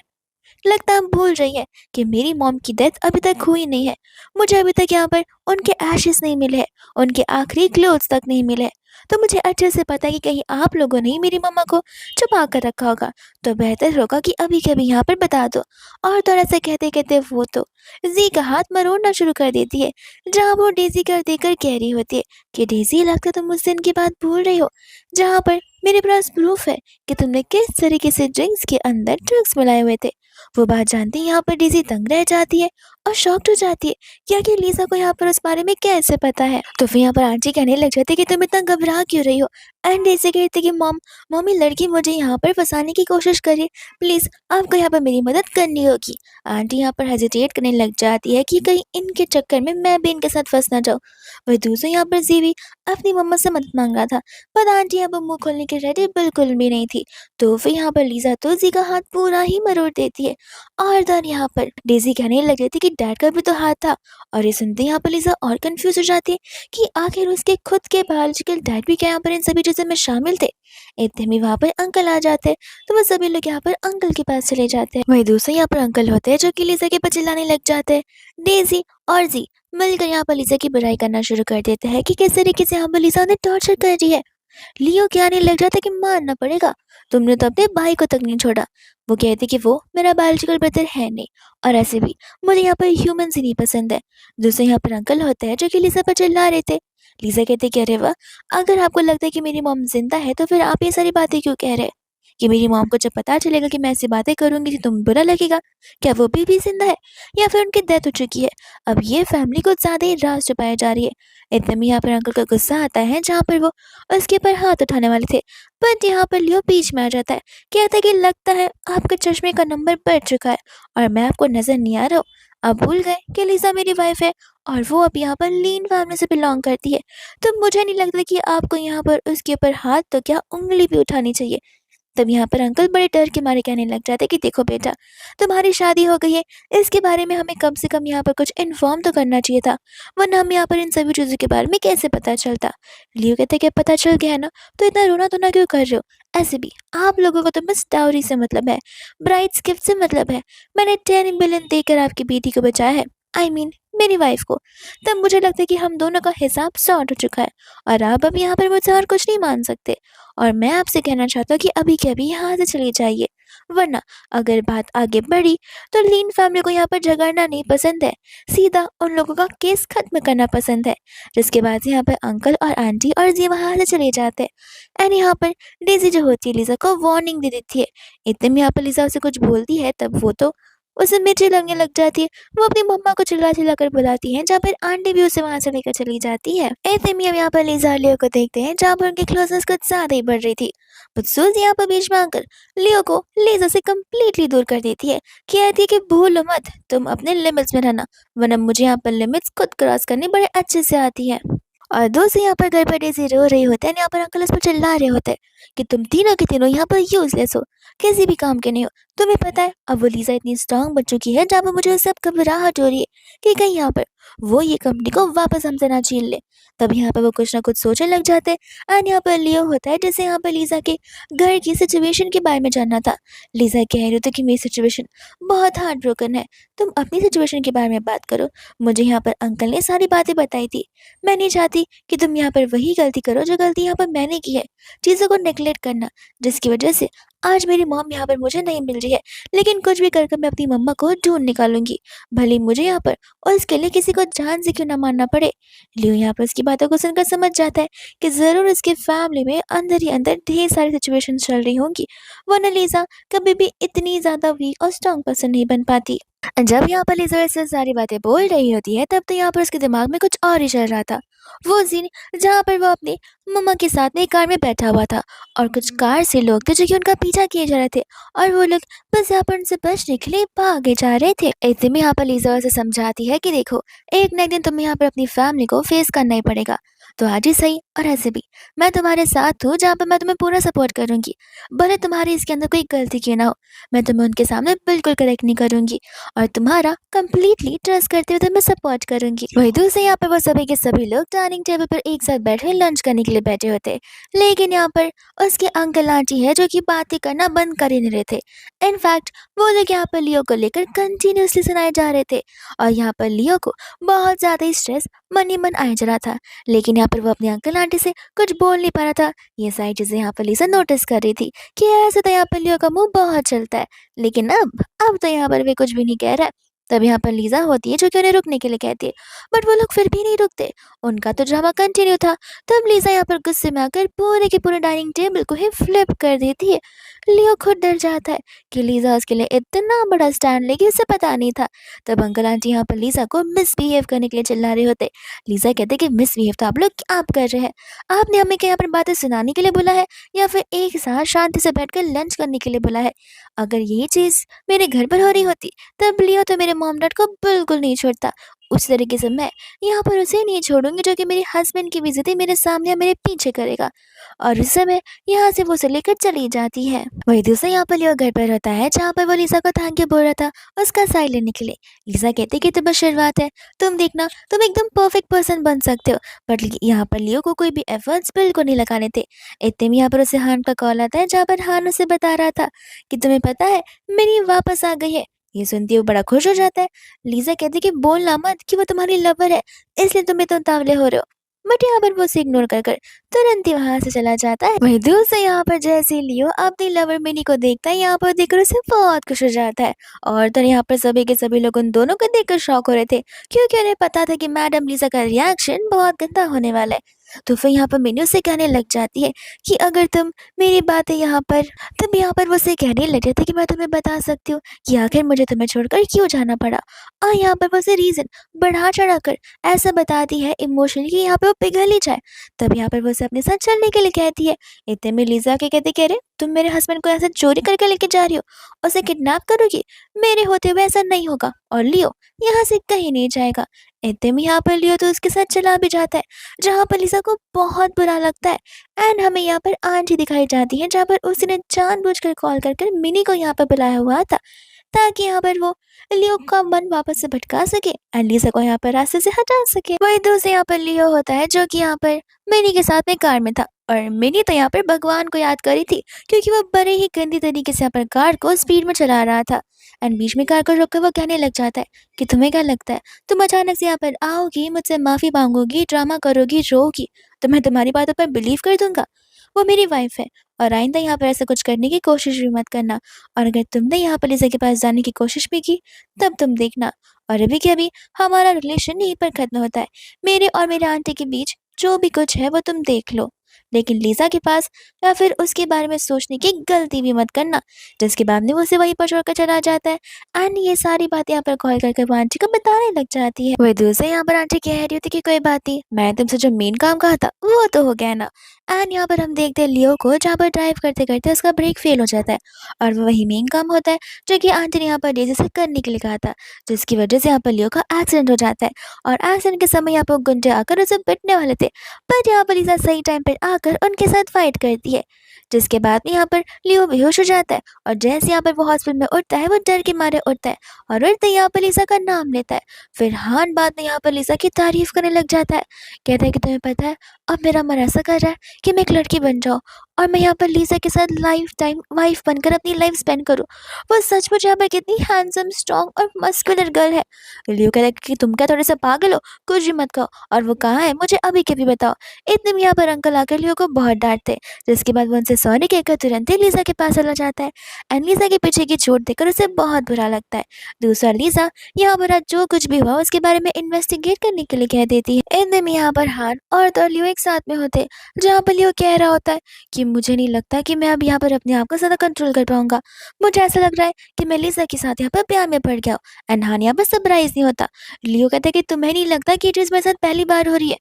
लगता है हम भूल रही है कि मेरी मॉम की डेथ अभी तक हुई नहीं है, मुझे अभी तक यहाँ पर उनके एशेज़ नहीं मिले हैं, उनके आखिरी क्लोथ्स तक नहीं मिले हैं। तो मुझे अच्छे से पता है कि कहीं आप लोगों ने ही मेरी मम्मा को छुपा कर रखा होगा, तो बेहतर होगा कि अभी के अभी यहाँ पर बता दो। और थोड़ा-सा कहते-कहते वो तो ज़ी का हाथ मरोड़ना शुरू कर देती है, जहाँ वो डेज़ी को देकर कह रही होती है कि डेज़ी लगता है तुम मुझसे इनकी बात भूल रही हो, जहाँ पर मेरे पास प्रूफ़ है कि तुमने किस तरीके से ड्रिंक्स के अंदर ड्रग्स मिलाए हुए थे। वो बात जानते ही यहाँ पर डेज़ी दंग रह जाती है और शॉक्ड हो जाती है कि आखिर लीज़ा को यहाँ पर उस बारे में कैसे पता है। तो फिर यहाँ पर आंटी कहने लग जाती है कि तुम इतना घबरा क्यों रही हो? एंड डेज़ी कहती है कि मम्मी लड़की मुझे यहाँ पर फँसाने की कोशिश कर रही है, प्लीज़ आपको यहाँ पर मेरी मदद करनी होगी। आंटी यहाँ पर हेजिटेट करने लग जाती है कि कहीं इनके चक्कर में मैं भी इनके साथ फँस ना जाऊँ। वहीं दूसरी यहाँ पर ज़ी भी अपनी मम्मा से मदद माँग रहा था, पर आंटी यहाँ पर मुँह खोलने की रेडी बिल्कुल भी नहीं थी। तो फिर यहाँ पर लीज़ा तो ज़ी का हाथ पूरा ही मरोड़ देती है और देन यहाँ पर डेज़ी कहने लग जाती है कि डैड का भी तो हाथ था। और ये सुनते ही यहाँ पर लीज़ा और कन्फ्यूज़ हो जाती है कि आखिर उसके खुद के बायोलॉजिकल डैड भी क्या यहाँ पर इन सभी चीज़ों में शामिल थे। इतने में वहाँ पर अंकल आ जाते हैं, तो वो सभी लोग यहाँ पर अंकल के पास चले जाते हैं। वहीं दूसरे यहाँ पर अंकल होते हैं जो कि लीज़ा के ऊपर चिल्लाने लग जाते हैं। डेज़ी और ज़ी मिलकर यहाँ पर लीज़ा की बुराई करना शुरू कर देते हैं कि किस तरीके से यहाँ पर लीज़ा उन्हें टॉर्चर कर रही है। लियो कहने लग जाता है कि मानना पड़ेगा, तुमने तो अपने भाई को तक नहीं छोड़ा। वो कहती कि वो मेरा बायोलॉजिकल ब्रदर है नहीं, और ऐसे भी मुझे यहाँ पर ह्यूमंस ही नहीं पसंद है। दूसरे यहाँ पर अंकल होते हैं जो कि लीज़ा पर चिल्ला रहे थे। लीज़ा कहती कि अरे वाह, अगर आपको लगता है कि मेरी मॉम जिंदा है तो फिर आप ये सारी बातें क्यों कह रहे हैं? कि मेरी मॉम को जब पता चलेगा कि मैं ऐसी बातें करूंगी तो तुम्हें बुरा लगेगा। क्या वो भी जिंदा है या फिर उनकी डेथ हो चुकी है? अब ये फैमिली कुछ ज्यादा ही राज छुपाई जा रही है। इतने में यहाँ पर अंकल का गुस्सा आता है जहाँ पर वो उसके ऊपर हाथ उठाने वाले थे, बट यहाँ पर लियो बीच में आ जाता है। कहता है कि लगता है आपके चश्मे का नंबर बढ़ चुका है और मैं आपको नजर नहीं आ रहा हूँ। आप भूल गए कि लीजा मेरी वाइफ है और वो अब यहाँ पर लीन फैमिली से बिलोंग करती है, तो मुझे नहीं लगता कि आपको यहाँ पर उसके ऊपर हाथ तो क्या उंगली भी उठानी चाहिए। तब यहाँ पर अंकल बड़े डर के मारे कहने लग जाते कि देखो बेटा, तुम्हारी शादी हो गई है, इसके बारे में हमें कम से कम यहाँ पर कुछ इन्फॉर्म तो करना चाहिए था, वरना हम यहाँ पर इन सभी चीज़ों के बारे में कैसे पता चलता। लियो कहते कि पता चल गया है ना, तो इतना रोना धोना क्यों कर रहे हो? ऐसे भी आप लोगों को तो बस डाउरी से मतलब है, ब्राइड्स गिफ्ट से मतलब है। मैंने 10 बिलियन देकर आपकी बेटी को बचाया है, आई मीन मेरी वाइफ को। तब मुझे लगता है कि हम दोनों का हिसाब सॉर्ट हो चुका है और आप अब यहाँ पर मुझसे और कुछ नहीं मान सकते। और मैं आपसे कहना चाहता हूँ कि अभी के अभी यहाँ से चली जाइए, वरना अगर बात आगे बढ़ी तो लीन फैमिली को यहाँ पर झगड़ना नहीं पसंद है, सीधा उन लोगों का केस खत्म करना पसंद है। जिसके बाद से यहाँ पर अंकल और आंटी और जी वहाँ से चले जाते हैं एंड यहाँ पर डेजी जो होती है लीजा को वार्निंग दे देती है। इतने में यहाँ पर लीजा उसे कुछ बोलती है, तब वो तो उसे मिर्ची लगने लग जाती है। वो अपनी मम्मा को चिल्ला चिल्ला कर बुलाती है, जहाँ पर आंटी भी उसे वहां से लेकर चली जाती है। ऐसे में अब यहाँ पर लिजा और लियो को देखते हैं, जहाँ पर उनकी क्लोजनेस कुछ ज्यादा ही बढ़ रही थी। बट सूजी यहाँ पर बीच में आकर लियो को लिजा से कम्प्लीटली दूर कर देती है। कहती है कि भूलो मत, तुम अपने लिमिट्स में रहना, वरना मुझे यहाँ पर लिमिट्स खुद क्रॉस करनी बड़े अच्छे से आती है। और दूसरे यहाँ पर घर पर डेज़ी रो रही होते हैं, यहाँ पर अंकल उस पर चिल्ला रहे होते हैं कि तुम तीनों के तीनों यहाँ पर यूजलेस हो, किसी भी काम के नहीं हो। तुम्हें पता है अब वो लीजा इतनी स्ट्रांग बन चुकी है, जहाँ पर मुझे उससे अब घबराहट हो रही है कि कहीं यहाँ पर वो ये कंपनी को वापस हमसे ना छीन ले। तब यहाँ पर वो कुछ ना कुछ सोचने लग जाते हैं एंड यहाँ पर लियो होता है जिसे यहाँ पर लीजा के घर की सिचुएशन के बारे में जानना था। लीजा कह रही होती कि मेरी सिचुएशन बहुत हार्ट ब्रोकन है, तुम अपनी सिचुएशन के बारे में बात करो। मुझे यहाँ पर अंकल ने सारी बातें बताई थी, मैं नहीं चाहती कि तुम यहाँ पर वही गलती करो जो गलती यहाँ पर मैंने की है, चीज़ों को नेगलेक्ट करना, जिसकी वजह से आज मेरी मॉम यहाँ पर मुझे नहीं मिल रही है। लेकिन कुछ भी कर मैं अपनी मम्मा को ढूंढ निकालूंगी, भले ही मुझे यहाँ पर और इसके लिए किसी को जान से क्यों ना मारना पड़े। लियो यहाँ पर उसकी बातों को सुनकर समझ जाता है कि ज़रूर उसके फैमिली में अंदर ही अंदर ढेर सारी सिचुएशन चल रही होंगी, वरना लीजा कभी भी इतनी ज़्यादा वीक और स्ट्रॉन्ग पर्सन नहीं बन पाती। जब यहाँ पर लीजा ऐसे सारी बातें बोल रही होती है, तब तो यहाँ पर उसके दिमाग में कुछ और ही चल रहा था। वो सीन जहाँ पर वो अपनी मम्मा के साथ में कार में बैठा हुआ था और कुछ कार से लोग थे जो कि उनका पीछा किए जा रहे थे और वो लोग बस यहाँ पर उनसे बचने के लिए भागे जा रहे थे। ऐसे में यहाँ पर लीजा उसे समझाती है कि देखो, एक ना एक दिन तुम्हें यहाँ पर अपनी फैमिली को फेस करना ही पड़ेगा। तो आज ही सही और ऐसे भी मैं तुम्हारे साथ हूँ जहाँ पे मैं तुम्हें पूरा सपोर्ट करूँगी। भले तुम्हारी इसके अंदर कोई गलती क्यों ना हो, मैं तुम्हें उनके सामने बिल्कुल करेक्ट नहीं करूँगी और तुम्हारा कंप्लीटली ट्रस्ट करते हुए तुम्हें सपोर्ट करूँगी। वहीं दूसरे यहाँ पे वो सभी के सभी लोग डाइनिंग टेबल पर एक साथ बैठे लंच करने के लिए बैठे होते। लेकिन यहाँ पर उसके अंकल आंटी है जो कि बातें करना बंद कर ही नहीं रहे थे। इनफैक्ट वो लोग यहाँ पर लियो को लेकर कंटिन्यूसली सुनाए जा रहे थे और यहाँ पर लियो को बहुत ज़्यादा ही स्ट्रेस मन ही मन आया जा रहा था। लेकिन यहाँ पर वो अपने अंकल आंटी से कुछ बोल नहीं पा रहा था। ये सारी चीज़ें यहाँ पर लिसा नोटिस कर रही थी कि ऐसे तो यहाँ पर लियो का मुँह बहुत चलता है। लेकिन अब तो यहाँ पर वे कुछ भी नहीं कह रहा है। तब यहाँ पर लीज़ा होती है जो कि उन्हें रुकने के लिए कहती है, बट वो लोग फिर भी नहीं रुकते। उनका तो ड्रामा कंटिन्यू था। तब लीज़ा यहाँ पर गुस्से में आकर पूरे के पूरे डाइनिंग टेबल को ही फ्लिप कर देती है। लियो खुद डर जाता है कि लीज़ा उसके लिए इतना बड़ा स्टैंड लेगी, उसे पता नहीं था। तब अंकल आंटी यहाँ पर लीज़ा को मिसबिहेव करने के लिए चिल्ला रहे होते। लीज़ा कहते कि मिसबिहेव तो आप कर रहे हैं। आपने हमें क्या यहाँ पर बातें सुनाने के लिए बोला है या फिर एक साथ शांति से बैठकर लंच करने के लिए बोला है? अगर ये चीज़ मेरे घर पर हो रही होती तब लियो तो मेरे मॉम डैड को बिल्कुल नहीं छोड़ता। उस तरीके से मैं यहाँ पर उसे नहीं छोड़ूंगी जो कि मेरे हस्बैंड की बेइज्जती मेरे सामने या मेरे पीछे करेगा। और उस समय यहाँ से वो उसे लेकर चली जाती है। वही दूसरा यहाँ पर लियो घर पर होता है जहाँ पर वो लिसा को थैंक यू बोल रहा था उसका साइड लेने के लिए। लिसा कहती कि तो बस शुरुआत है, तुम देखना तुम एकदम परफेक्ट पर्सन बन सकते हो। बट यहाँ पर लियो को कोई भी एफर्ट्स बिल्कुल नहीं लगाने थे। इतने में यहाँ पर उसे हान का कॉल आता है जहाँ पर हान उसे बता रहा था कि तुम्हें पता है मेरी वापस आ गई है। ये सुनते हुए बड़ा खुश हो जाता है। लीजा कहती कि बोलना मत कि वो तुम्हारी लवर है, इसलिए तुम इतने उतावले हो रहे हो। बट यहाँ पर वो उसे इग्नोर कर कर तुरंत ही वहां से चला जाता है। वहीं दूर से यहाँ पर जैसे ही लियो अपनी लवर मिनी को देखता है, यहाँ पर देखकर उसे बहुत खुश हो जाता है। और तो यहाँ पर सभी के सभी लोग उन दोनों को देखकर शॉक हो रहे थे क्योंकि उन्हें पता था कि मैडम लीजा का रिएक्शन बहुत गंदा होने वाला है। तो फिर यहाँ पर मिनी उससे कहने लग जाती है कि अगर तुम मेरी बातें यहाँ पर तब यहाँ पर वो उसे कहने लगे थे कि मैं तुम्हें बता सकती हूँ कि आखिर मुझे तुम्हें छोड़कर क्यों जाना पड़ा। और यहाँ पर वो उसे रीजन बढ़ा चढ़ा कर ऐसा बताती है इमोशनली कि यहाँ पे वो पिघल ही जाए। तब यहाँ पर वो उसे अपने साथ चलने के लिए कहती है। इतने में लीजा के कहते कह रहे तुम मेरे हस्बैंड को ऐसे चोरी करके लेके जा रही हो, उसे किडनैप करोगी? मेरे होते हुए ऐसा नहीं होगा और लियो यहाँ से कहीं नहीं जाएगा। इतने में यहाँ पर लियो तो उसके साथ चला भी जाता है जहाँ पर लिसा को बहुत बुरा लगता है। एंड हमें यहाँ पर आंटी दिखाई जाती है जहाँ पर उसने जानबूझकर कॉल कर कर मिनी को यहाँ पर बुलाया हुआ था ताकि यहाँ पर वो लियो का मन वापस से भटका सके एंड लिसा को यहाँ पर रास्ते से हटा सके। वही दूसरे यहाँ पर लियो होता है जो कि यहाँ पर मिनी के साथ में कार में था और मिनी तो यहाँ पर भगवान को याद करी थी क्योंकि वो बड़े ही गंदी तरीके से यहाँ पर कार को स्पीड में चला रहा था। एंड बीच में कार को रोककर वो कहने लग जाता है कि तुम्हें क्या लगता है तुम अचानक से यहाँ पर आओगी, मुझसे माफी मांगोगी, ड्रामा करोगी, रोगी तो मैं तुम्हारी बातों पर बिलीव कर दूंगा? वो मेरी वाइफ है और आइंदा यहाँ पर ऐसा कुछ करने की कोशिश भी मत करना। और अगर तुमने यहाँ पर लिसा के पास जाने की कोशिश भी की तब तुम देखना। और अभी के अभी हमारा रिलेशन यहीं पर खत्म होता है। मेरे और मेरे आंटी के बीच जो भी कुछ है वो तुम देख लो, लेकिन लिसा के पास या फिर उसके बारे में सोचने की गलती भी मत करना। जिसके बाद में वो उसे वहीं पर छोड़कर चला जाता है। एंड ये सारी बातें यहाँ पर कॉल करके वो आंटी को बताने लग जाती है। वही दूसरे यहाँ पर आंटी कह रही होती कि कोई बात नहीं, मैं तुमसे जो मेन काम कहा था वो तो हो गया ना। एंड यहाँ पर हम देखते हैं लियो को जहाँ पर ड्राइव करते करते उसका ब्रेक फेल हो जाता है और वो वही मेन काम होता है जो कि आंटी ने यहाँ पर डेजी से करने के लिए कहा था, जिसकी वजह से यहाँ पर लियो का एक्सीडेंट हो जाता है। और एक्सीडेंट के समय यहाँ पर गुंडे आकर उसे पिटने वाले थे बट यहाँ पर लिसा सही टाइम पर आकर उनके साथ फाइट करती है, जिसके बाद में यहाँ पर लियो बेहोश हो जाता है। और जैसे यहाँ पर वो हॉस्पिटल में उठता है वो डर के मारे उठता है और उठते यहाँ पर लिसा का नाम लेता है। फिर हान बाद में यहाँ पर लिसा की तारीफ करने लग जाता है, कहता है कि तुम्हें पता है अब मेरा मन ऐसा कर रहा है कि मैं एक लड़की बन जाऊँ और मैं यहाँ पर लिसा के साथ लाइफ टाइम वाइफ बनकर अपनी लाइफ स्पेंड करूँ। वो सचमुच यहाँ पर कितनी हैंडसम, स्ट्रॉन्ग और मस्कुलर गर्ल है। लियो कहता है कि तुम क्या थोड़े से पागल हो, कुछ भी मत कहो और वो कहाँ है मुझे अभी के भी बताओ। इतने में यहाँ पर अंकल आकर लियो को बहुत डांटते, जिसके बाद वो उनसे सॉरी कहकर तुरंत ही लिसा के पास चला जाता है। एंड लिसा के पीछे की चोट देखकर उसे बहुत बुरा लगता है। दूसरा लिसा यहाँ पर आज जो कुछ भी हुआ उसके बारे में इन्वेस्टिगेट करने के लिए कह देती है। इतने में यहाँ पर हान और तो लियो एक साथ में होते जहाँ पर लियो कह रहा होता है कि मुझे नहीं लगता कि मैं अब यहाँ पर अपने आप को ज़्यादा कंट्रोल कर पाऊंगा। मुझे ऐसा लग रहा है कि मैं लिसा के साथ यहाँ पर प्यार में पड़ गया हूँ। एंड हान यहाँ पर सरप्राइज नहीं होता। लियो कहता है कि तुम्हें नहीं लगता कि ये चीज़ मेरे साथ पहली बार हो रही है?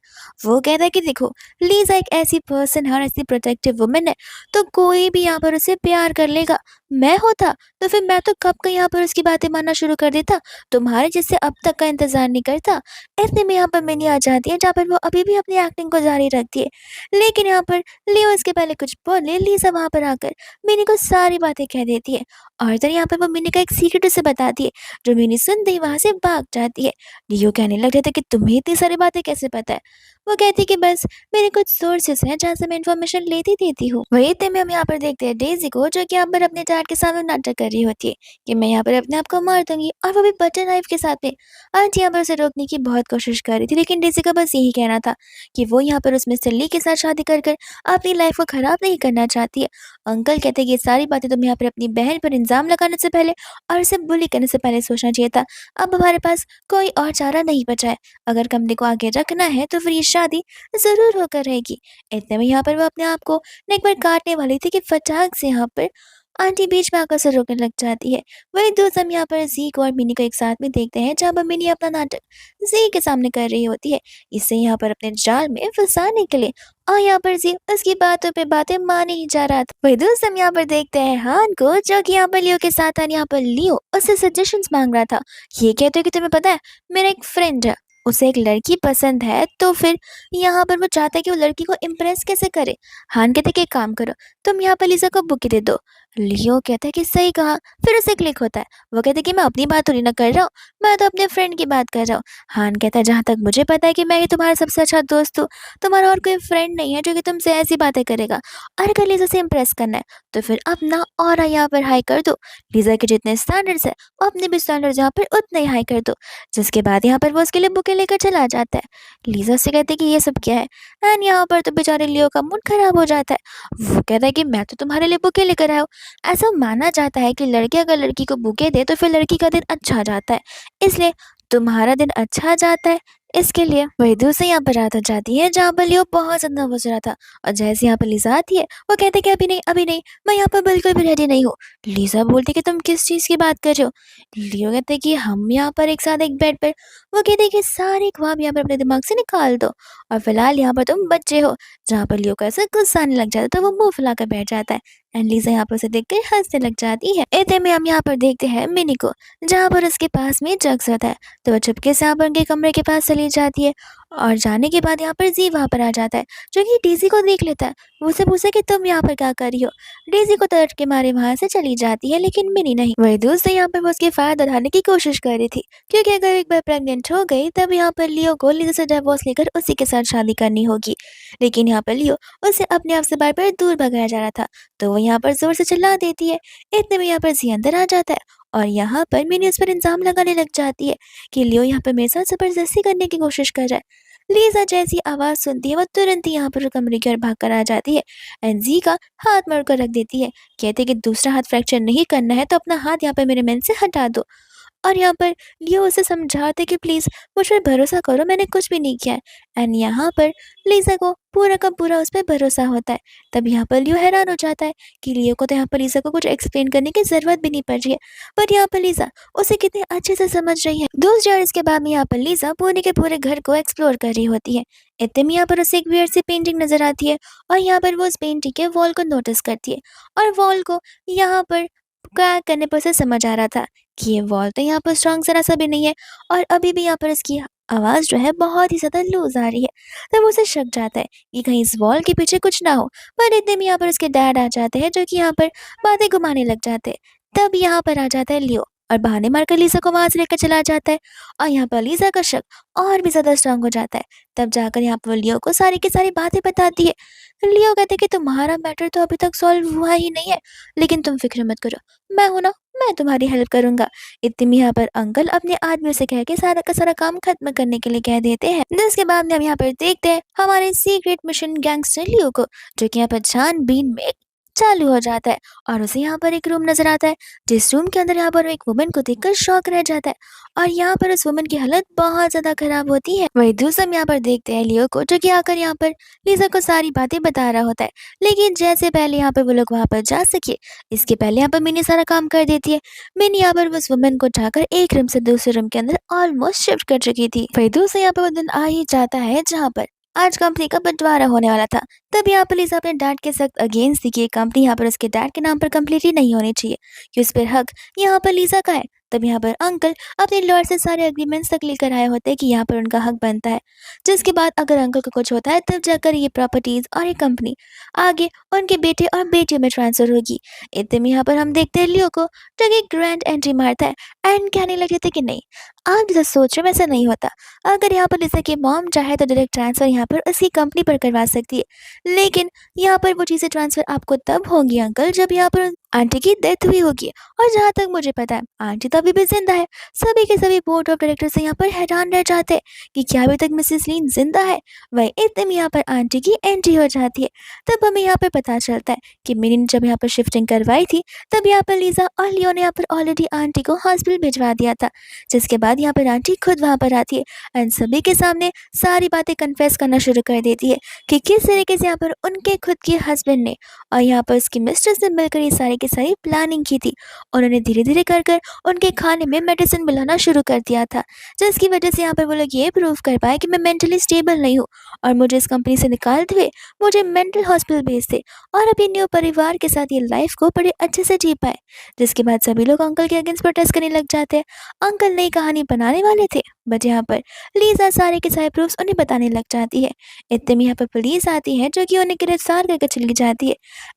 वो कहता है कि देखो लीजा एक ऐसी पर्सन है और ऐसी प्रोटेक्टिव वुमेन है तो कोई भी यहाँ पर उसे प्यार कर लेगा, मैं होता तो फिर मैं तो कब का यहाँ पर उसकी बातें मानना शुरू कर देता, तुम्हारे जैसे अब तक का इंतज़ार नहीं करता। इतने में यहाँ पर मिनी आ जाती है जहाँ पर वो अभी भी अपनी एक्टिंग को जारी रखती है। लेकिन यहाँ पर लियो इसके पहले कुछ बोले, लीज़ा वहाँ पर आकर मिनी को सारी बातें कह देती है। और इधर यहाँ पर वो मिनी का एक सीक्रेट उसे बताती है, जो मिनी सुनते ही वहाँ से भाग जाती है। लियो कहने लग जाता है कि तुम्हें इतनी सारी बातें कैसे पता है? वो कहती है कि बस मेरे कुछ सोर्सेस हैं जहाँ से मैं इन्फॉर्मेशन लेती देती हूँ। वहीं इतने में हम यहाँ पर देखते हैं डेज़ी को, जो कि यहाँ पर अपने डैड के सामने नाटक कर रही होती है कि मैं यहाँ पर अपने आप को मार दूँगी, और वो भी बटर नाइफ के साथ में। आंटी यहाँ पर उसे रोकने की बहुत कोशिश कर रही थी, लेकिन डेज़ी का बस यही कहना था कि वो यहाँ पर उस मिस्टर ली के साथ शादी कर कर अपनी लाइफ को खराब नहीं करना चाहती है। अंकल कहते हैं कि ये सारी बातें तुम्हें यहाँ पर अपनी बहन पर इल्ज़ाम लगाने से पहले और उसे बुली करने से पहले सोचना चाहिए था। अब हमारे पास कोई और चारा नहीं बचा है। अगर कंपनी को आगे रखना है तो फिर ये शादी ज़रूर होकर रहेगी। इतने में यहाँ पर वो अपने आप को एक बार काटने वाली थी कि फटाक से यहाँ पर आंटी बीच में आकर उसे रोकने लग जाती है। वही दोस्त हम यहाँ पर ज़ी को और मिनी को एक साथ में देखते हैं, जहाँ पर मिनी अपना नाटक ज़ी के सामने कर रही होती है, इसे यहाँ पर अपने जाल में फंसाने के लिए। और यहाँ पर ज़ी उसकी बातों पे बातें माने ही जा रहा था। वही दोस्त हम यहाँ पर देखते हैं हान को, जो कि यहाँ पर लियो के साथ था। यहाँ पर लियो उससे सजेशंस मांग रहा था। ये कहते हो कि तुम्हें पता है मेरा एक फ्रेंड है, उसे एक लड़की पसंद है, तो फिर यहाँ पर वो चाहता है कि वो लड़की को इम्प्रेस कैसे करे। हान कहते कि एक काम करो, तुम यहाँ पर लीज़ा को बुके दे दो। लियो कहता है कि सही कहा। फिर उसे क्लिक होता है। वो कहते कि मैं अपनी बात थोड़ी ना कर रहा हूँ, मैं तो अपने फ्रेंड की बात कर रहा हूँ। हान कहता है जहाँ तक मुझे पता है कि मैं ही तुम्हारा सबसे अच्छा दोस्त हूँ, तुम्हारा और कोई फ्रेंड नहीं है जो कि तुमसे ऐसी बातें करेगा। और अगर लीज़ा से इम्प्रेस करना है तो फिर अपना ऑरा यहाँ पर हाई कर दो। लीज़ा के जितने स्टैंडर्ड्स है अपने भी स्टैंडर्ड्स यहाँ पर उतने ही हाई कर दो। जिसके बाद यहाँ पर वो उसके लिए बुके लेकर चला जाता है। लीज़ा से कहती है कि ये सब क्या है, एंड यहाँ पर तो बेचारे लियो का मूड खराब हो जाता है। वो कहता है कि मैं तो तुम्हारे लिए बुके लेकर आया हूँ। ऐसा माना जाता है कि लड़के अगर लड़की को बुके दे तो फिर लड़की का दिन अच्छा जाता है, इसलिए तुम्हारा दिन अच्छा जाता है इसके लिए। वही दूसरी यहाँ पर रात हो जाती है, जहाँ पर लियो बहुत ज्यादा गुस्सा रहा था। और जैसे यहाँ पर लीजा आती है, वो कहते कि अभी नहीं अभी नहीं, मैं यहाँ पर बिल्कुल भी रेडी नहीं हूँ। लीजा बोलती कि तुम किस चीज की बात कर रहे हो। लियो कहते कि हम यहाँ पर एक साथ एक बेड पर। वो कहते कि सारे ख्वाब यहाँ पर अपने दिमाग से निकाल दो, और फिलहाल यहाँ पर तुम बच्चे हो। जहाँ पर लियो का ऐसा गुस्सा आने लग जाता है तो वो मुंह फुलाकर बैठ जाता है, एंड लीजा यहाँ पर उसे देखकर हंसने लग जाती है। इतने में हम यहाँ पर देखते हैं मिनी को, जहाँ पर उसके पास में जग्स होता है, तो वो चुपके से यहाँ पर उनके कमरे के पास चली जाती है। और जाने के बाद यहाँ पर जी वहाँ पर आ जाता है, जो कि डेज़ी को देख लेता है। वो उसे पूछता है कि तुम यहाँ पर क्या कर रही हो। डेज़ी को तरट के मारे वहाँ से चली जाती है, लेकिन मिनी नहीं। वही दूसरे यहाँ पर वो उसके फायदा उठाने की कोशिश कर रही थी, क्योंकि अगर एक बार प्रेग्नेंट हो गई तब यहाँ पर लियो को लीजा से डिवोर्स लेकर उसी के साथ शादी करनी होगी। लेकिन यहाँ पर लियो उसे अपने आप से बार बार दूर भगाया जा रहा था, तो वो यहाँ पर जोर से चिल्ला देती है। इतने में यहाँ पर जी अंदर आ जाता है, और यहाँ पर मिनी उस पर इल्जाम लगाने लग जाती है कि लियो यहाँ पर मेरे साथ जबरदस्ती करने की कोशिश कर रहा है। लीजा जैसी आवाज सुनती है वो तुरंत ही यहाँ पर कमरे की ओर भाग कर आ जाती है, एंड जी का हाथ मोड़ कर रख देती है। कहते कि दूसरा हाथ फ्रैक्चर नहीं करना है तो अपना हाथ यहाँ पर मेरे मन से हटा दो। और यहाँ पर लियो उसे समझाते कि प्लीज़ मुझ पर भरोसा करो, मैंने कुछ भी नहीं किया है। एंड यहाँ पर लीज़ा को पूरा का पूरा उस पर भरोसा होता है। तब यहाँ पर लियो हैरान हो जाता है कि लियो को तो यहाँ पर लीज़ा को कुछ एक्सप्लेन करने की ज़रूरत भी नहीं पड़ रही है, बट यहाँ पर लीज़ा उसे कितने अच्छे से समझ रही है। दोस्त यार इसके बाद में यहाँ पर लीज़ा पूरे के पूरे घर को एक्सप्लोर कर रही होती है। इतने में यहाँ पर उसे एक वियर्ड सी पेंटिंग नज़र आती है, और यहाँ पर वो उस पेंटिंग के वॉल को नोटिस करती है, और वॉल को यहाँ पर क्रैक करने पर उसे समझ आ रहा था कि ये वॉल तो यहाँ पर स्ट्रॉन्ग ज़रा सा भी नहीं है, और अभी भी यहाँ पर इसकी आवाज़ जो है बहुत ही ज़्यादा लूज़ आ रही है। तब उसे शक जाता है कि कहीं इस वॉल के पीछे कुछ ना हो, पर इतने में यहाँ पर उसके डैड आ जाते हैं, जो कि यहाँ पर बातें घुमाने लग जाते हैं। तब यहाँ पर आ जाता है लियो, और बहाने मारकर लीजा को वहाँ से लेकर चला जाता है, और यहाँ पर लीजा का शक और भी ज़्यादा स्ट्रांग हो जाता है। तब जाकर यहाँ पर लियो को सारी की सारी बातें बताती है। लियो कहते कि तुम्हारा मैटर तो अभी तक सॉल्व हुआ ही नहीं है, लेकिन तुम फिक्र मत करो, मैं हूं ना, मैं तुम्हारी हेल्प करूंगा। इतने में यहाँ पर अंकल अपने आदमी से कह के सारा का सारा काम खत्म करने के लिए कह देते हैं। जिसके बाद में हम यहाँ पर देखते हैं हमारे सीक्रेट मिशन गैंगस्टर लियो को, जो कि यहाँ पर छानबीन में चालू हो जाता है, और उसे यहाँ पर एक रूम नजर आता है, जिस रूम के अंदर यहाँ पर वो एक वुमन को देखकर शॉक रह जाता है, और यहाँ पर उस वुमन की हालत बहुत ज्यादा खराब होती है। वही दूसरा हम यहाँ पर देखते हैं लियो को, जो कि आकर यहाँ पर लीजा को सारी बातें बता रहा होता है, लेकिन जैसे पहले यहाँ पर वो लोग वहां पर जा सके इसके पहले यहाँ पर मिनी सारा काम कर देती है। मिनी यहाँ पर उस वुमन को उठाकर एक रूम से दूसरे रूम के अंदर ऑलमोस्ट शिफ्ट कर चुकी थी। वही दूसरा यहाँ पर वो दिन आ ही जाता है, जहाँ पर आज कंपनी का बंटवारा होने वाला था। तब यहाँ पर लिज़ा अपने डैड के सख्त अगेंस्ट थी कि ये कंपनी यहाँ पर उसके डैड के नाम पर कंप्लीटली नहीं होनी चाहिए, कि उस पर हक यहाँ पर लिज़ा का है। तब यहाँ पर अंकल अपने लॉयर से सारे एग्रीमेंट्स तक लेकर आए होते हैं कि यहाँ पर उनका हक बनता है। जिसके बाद अगर अंकल को कुछ होता है तब जाकर ये प्रॉपर्टीज और ये कंपनी आगे उनके बेटे और बेटियों में ट्रांसफर होगी। इतने में यहाँ पर हम देखते हैं लियो को, जो कि ग्रैंड एंट्री मारता है एंड कहने लगे थे कि नहीं, आप जैसा सोच रहे हो वैसा नहीं होता। अगर यहाँ पर लिसा की मॉम चाहे तो डायरेक्ट ट्रांसफ़र यहाँ पर उसकी कंपनी पर करवा सकती है। लेकिन यहाँ पर वो चीज़ें ट्रांसफ़र आपको तब होंगी अंकल जब यहाँ पर आंटी की डेथ हुई होगी। और जहाँ तक मुझे पता है आंटी तो अभी भी ज़िंदा है। सभी के सभी बोर्ड ऑफ डायरेक्टर्स यहाँ पर हैरान रह जाते हैं कि क्या अभी तक मिसेस लीन ज़िंदा है। वही इतने में यहाँ पर आंटी की एंट्री हो जाती है। तब हमें यहाँ पर पता चलता है कि मिनी ने जब यहाँ पर शिफ्टिंग करवाई थी तब यहाँ पर लिज़ा और लियो ने यहाँ पर ऑलरेडी आंटी को हॉस्पिटल भिजवा दिया था। जिसके बाद यहाँ पर आंटी खुद वहाँ पर आती है एंड सभी के सामने सारी बातें कन्फेस करना शुरू कर देती है कि किस तरीके से यहाँ पर उनके खुद के हस्बैंड ने और यहाँ पर उसकी मिस्टर से मिलकर ये सारी की सारी प्लानिंग की थी। उन्होंने धीरे धीरे कर कर उनके खाने में मेडिसिन मिलाना शुरू कर दिया था, जिसकी वजह से यहाँ पर वो लोग ये प्रूव कर पाए कि मैं मेंटली स्टेबल नहीं हूँ और मुझे इस कंपनी से निकालते हुए मुझे मेंटल हॉस्पिटल भेज दे और अपने न्यू परिवार के साथ ये लाइफ को बड़े अच्छे से जी पाए। जिसके बाद सभी लोग अंकल के अगेंस्ट प्रोटेस्ट करने लग जाते हैं। अंकल नई कहानी बनाने वाले थे, बट यहाँ पर लीज़ा सारे के सारे प्रूफ्स उन्हें बताने लग जाती है। इतने में यहाँ पर पुलिस आती है जो कि उन्हें गिरफ्तार करके चली जाती है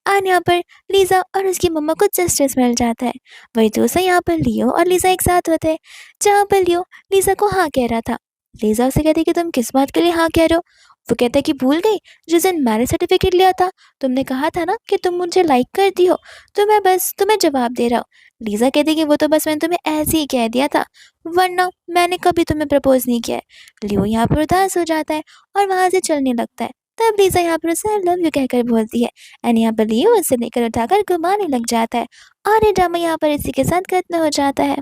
एंड यहाँ पर लीज़ा और उसकी मम्मा को जस्टिस मिल जाता है। वही दूसरा यहाँ पर लियो और लीज़ा एक साथ होते हैं, जहाँ पर लियो लीज़ा को हाँ कह रहा था। लीज़ा उसे कहती कि तुम किस बात के लिए हाँ कह रहे हो। वो कहता है कि भूल गई, जिस दिन मैरिज सर्टिफिकेट लिया था तुमने कहा था ना कि तुम मुझे लाइक करती हो, तो मैं बस तुम्हें जवाब दे रहा हूँ। लीज़ा कहती कि वो तो बस मैंने तुम्हें ऐसे ही कह दिया था, वरना मैंने कभी तुम्हें प्रपोज नहीं किया है। लियो यहाँ पर उदास हो जाता है और वहाँ से चलने लगता है। तब लीज़ा यहाँ पर उसे आई लव यू कहकर बोलती है एंड यहाँ पर लियो उसे लेकर उठाकर घुमाने लग जाता है और ये ड्रामा यहाँ पर इसी के साथ खत्म हो जाता है।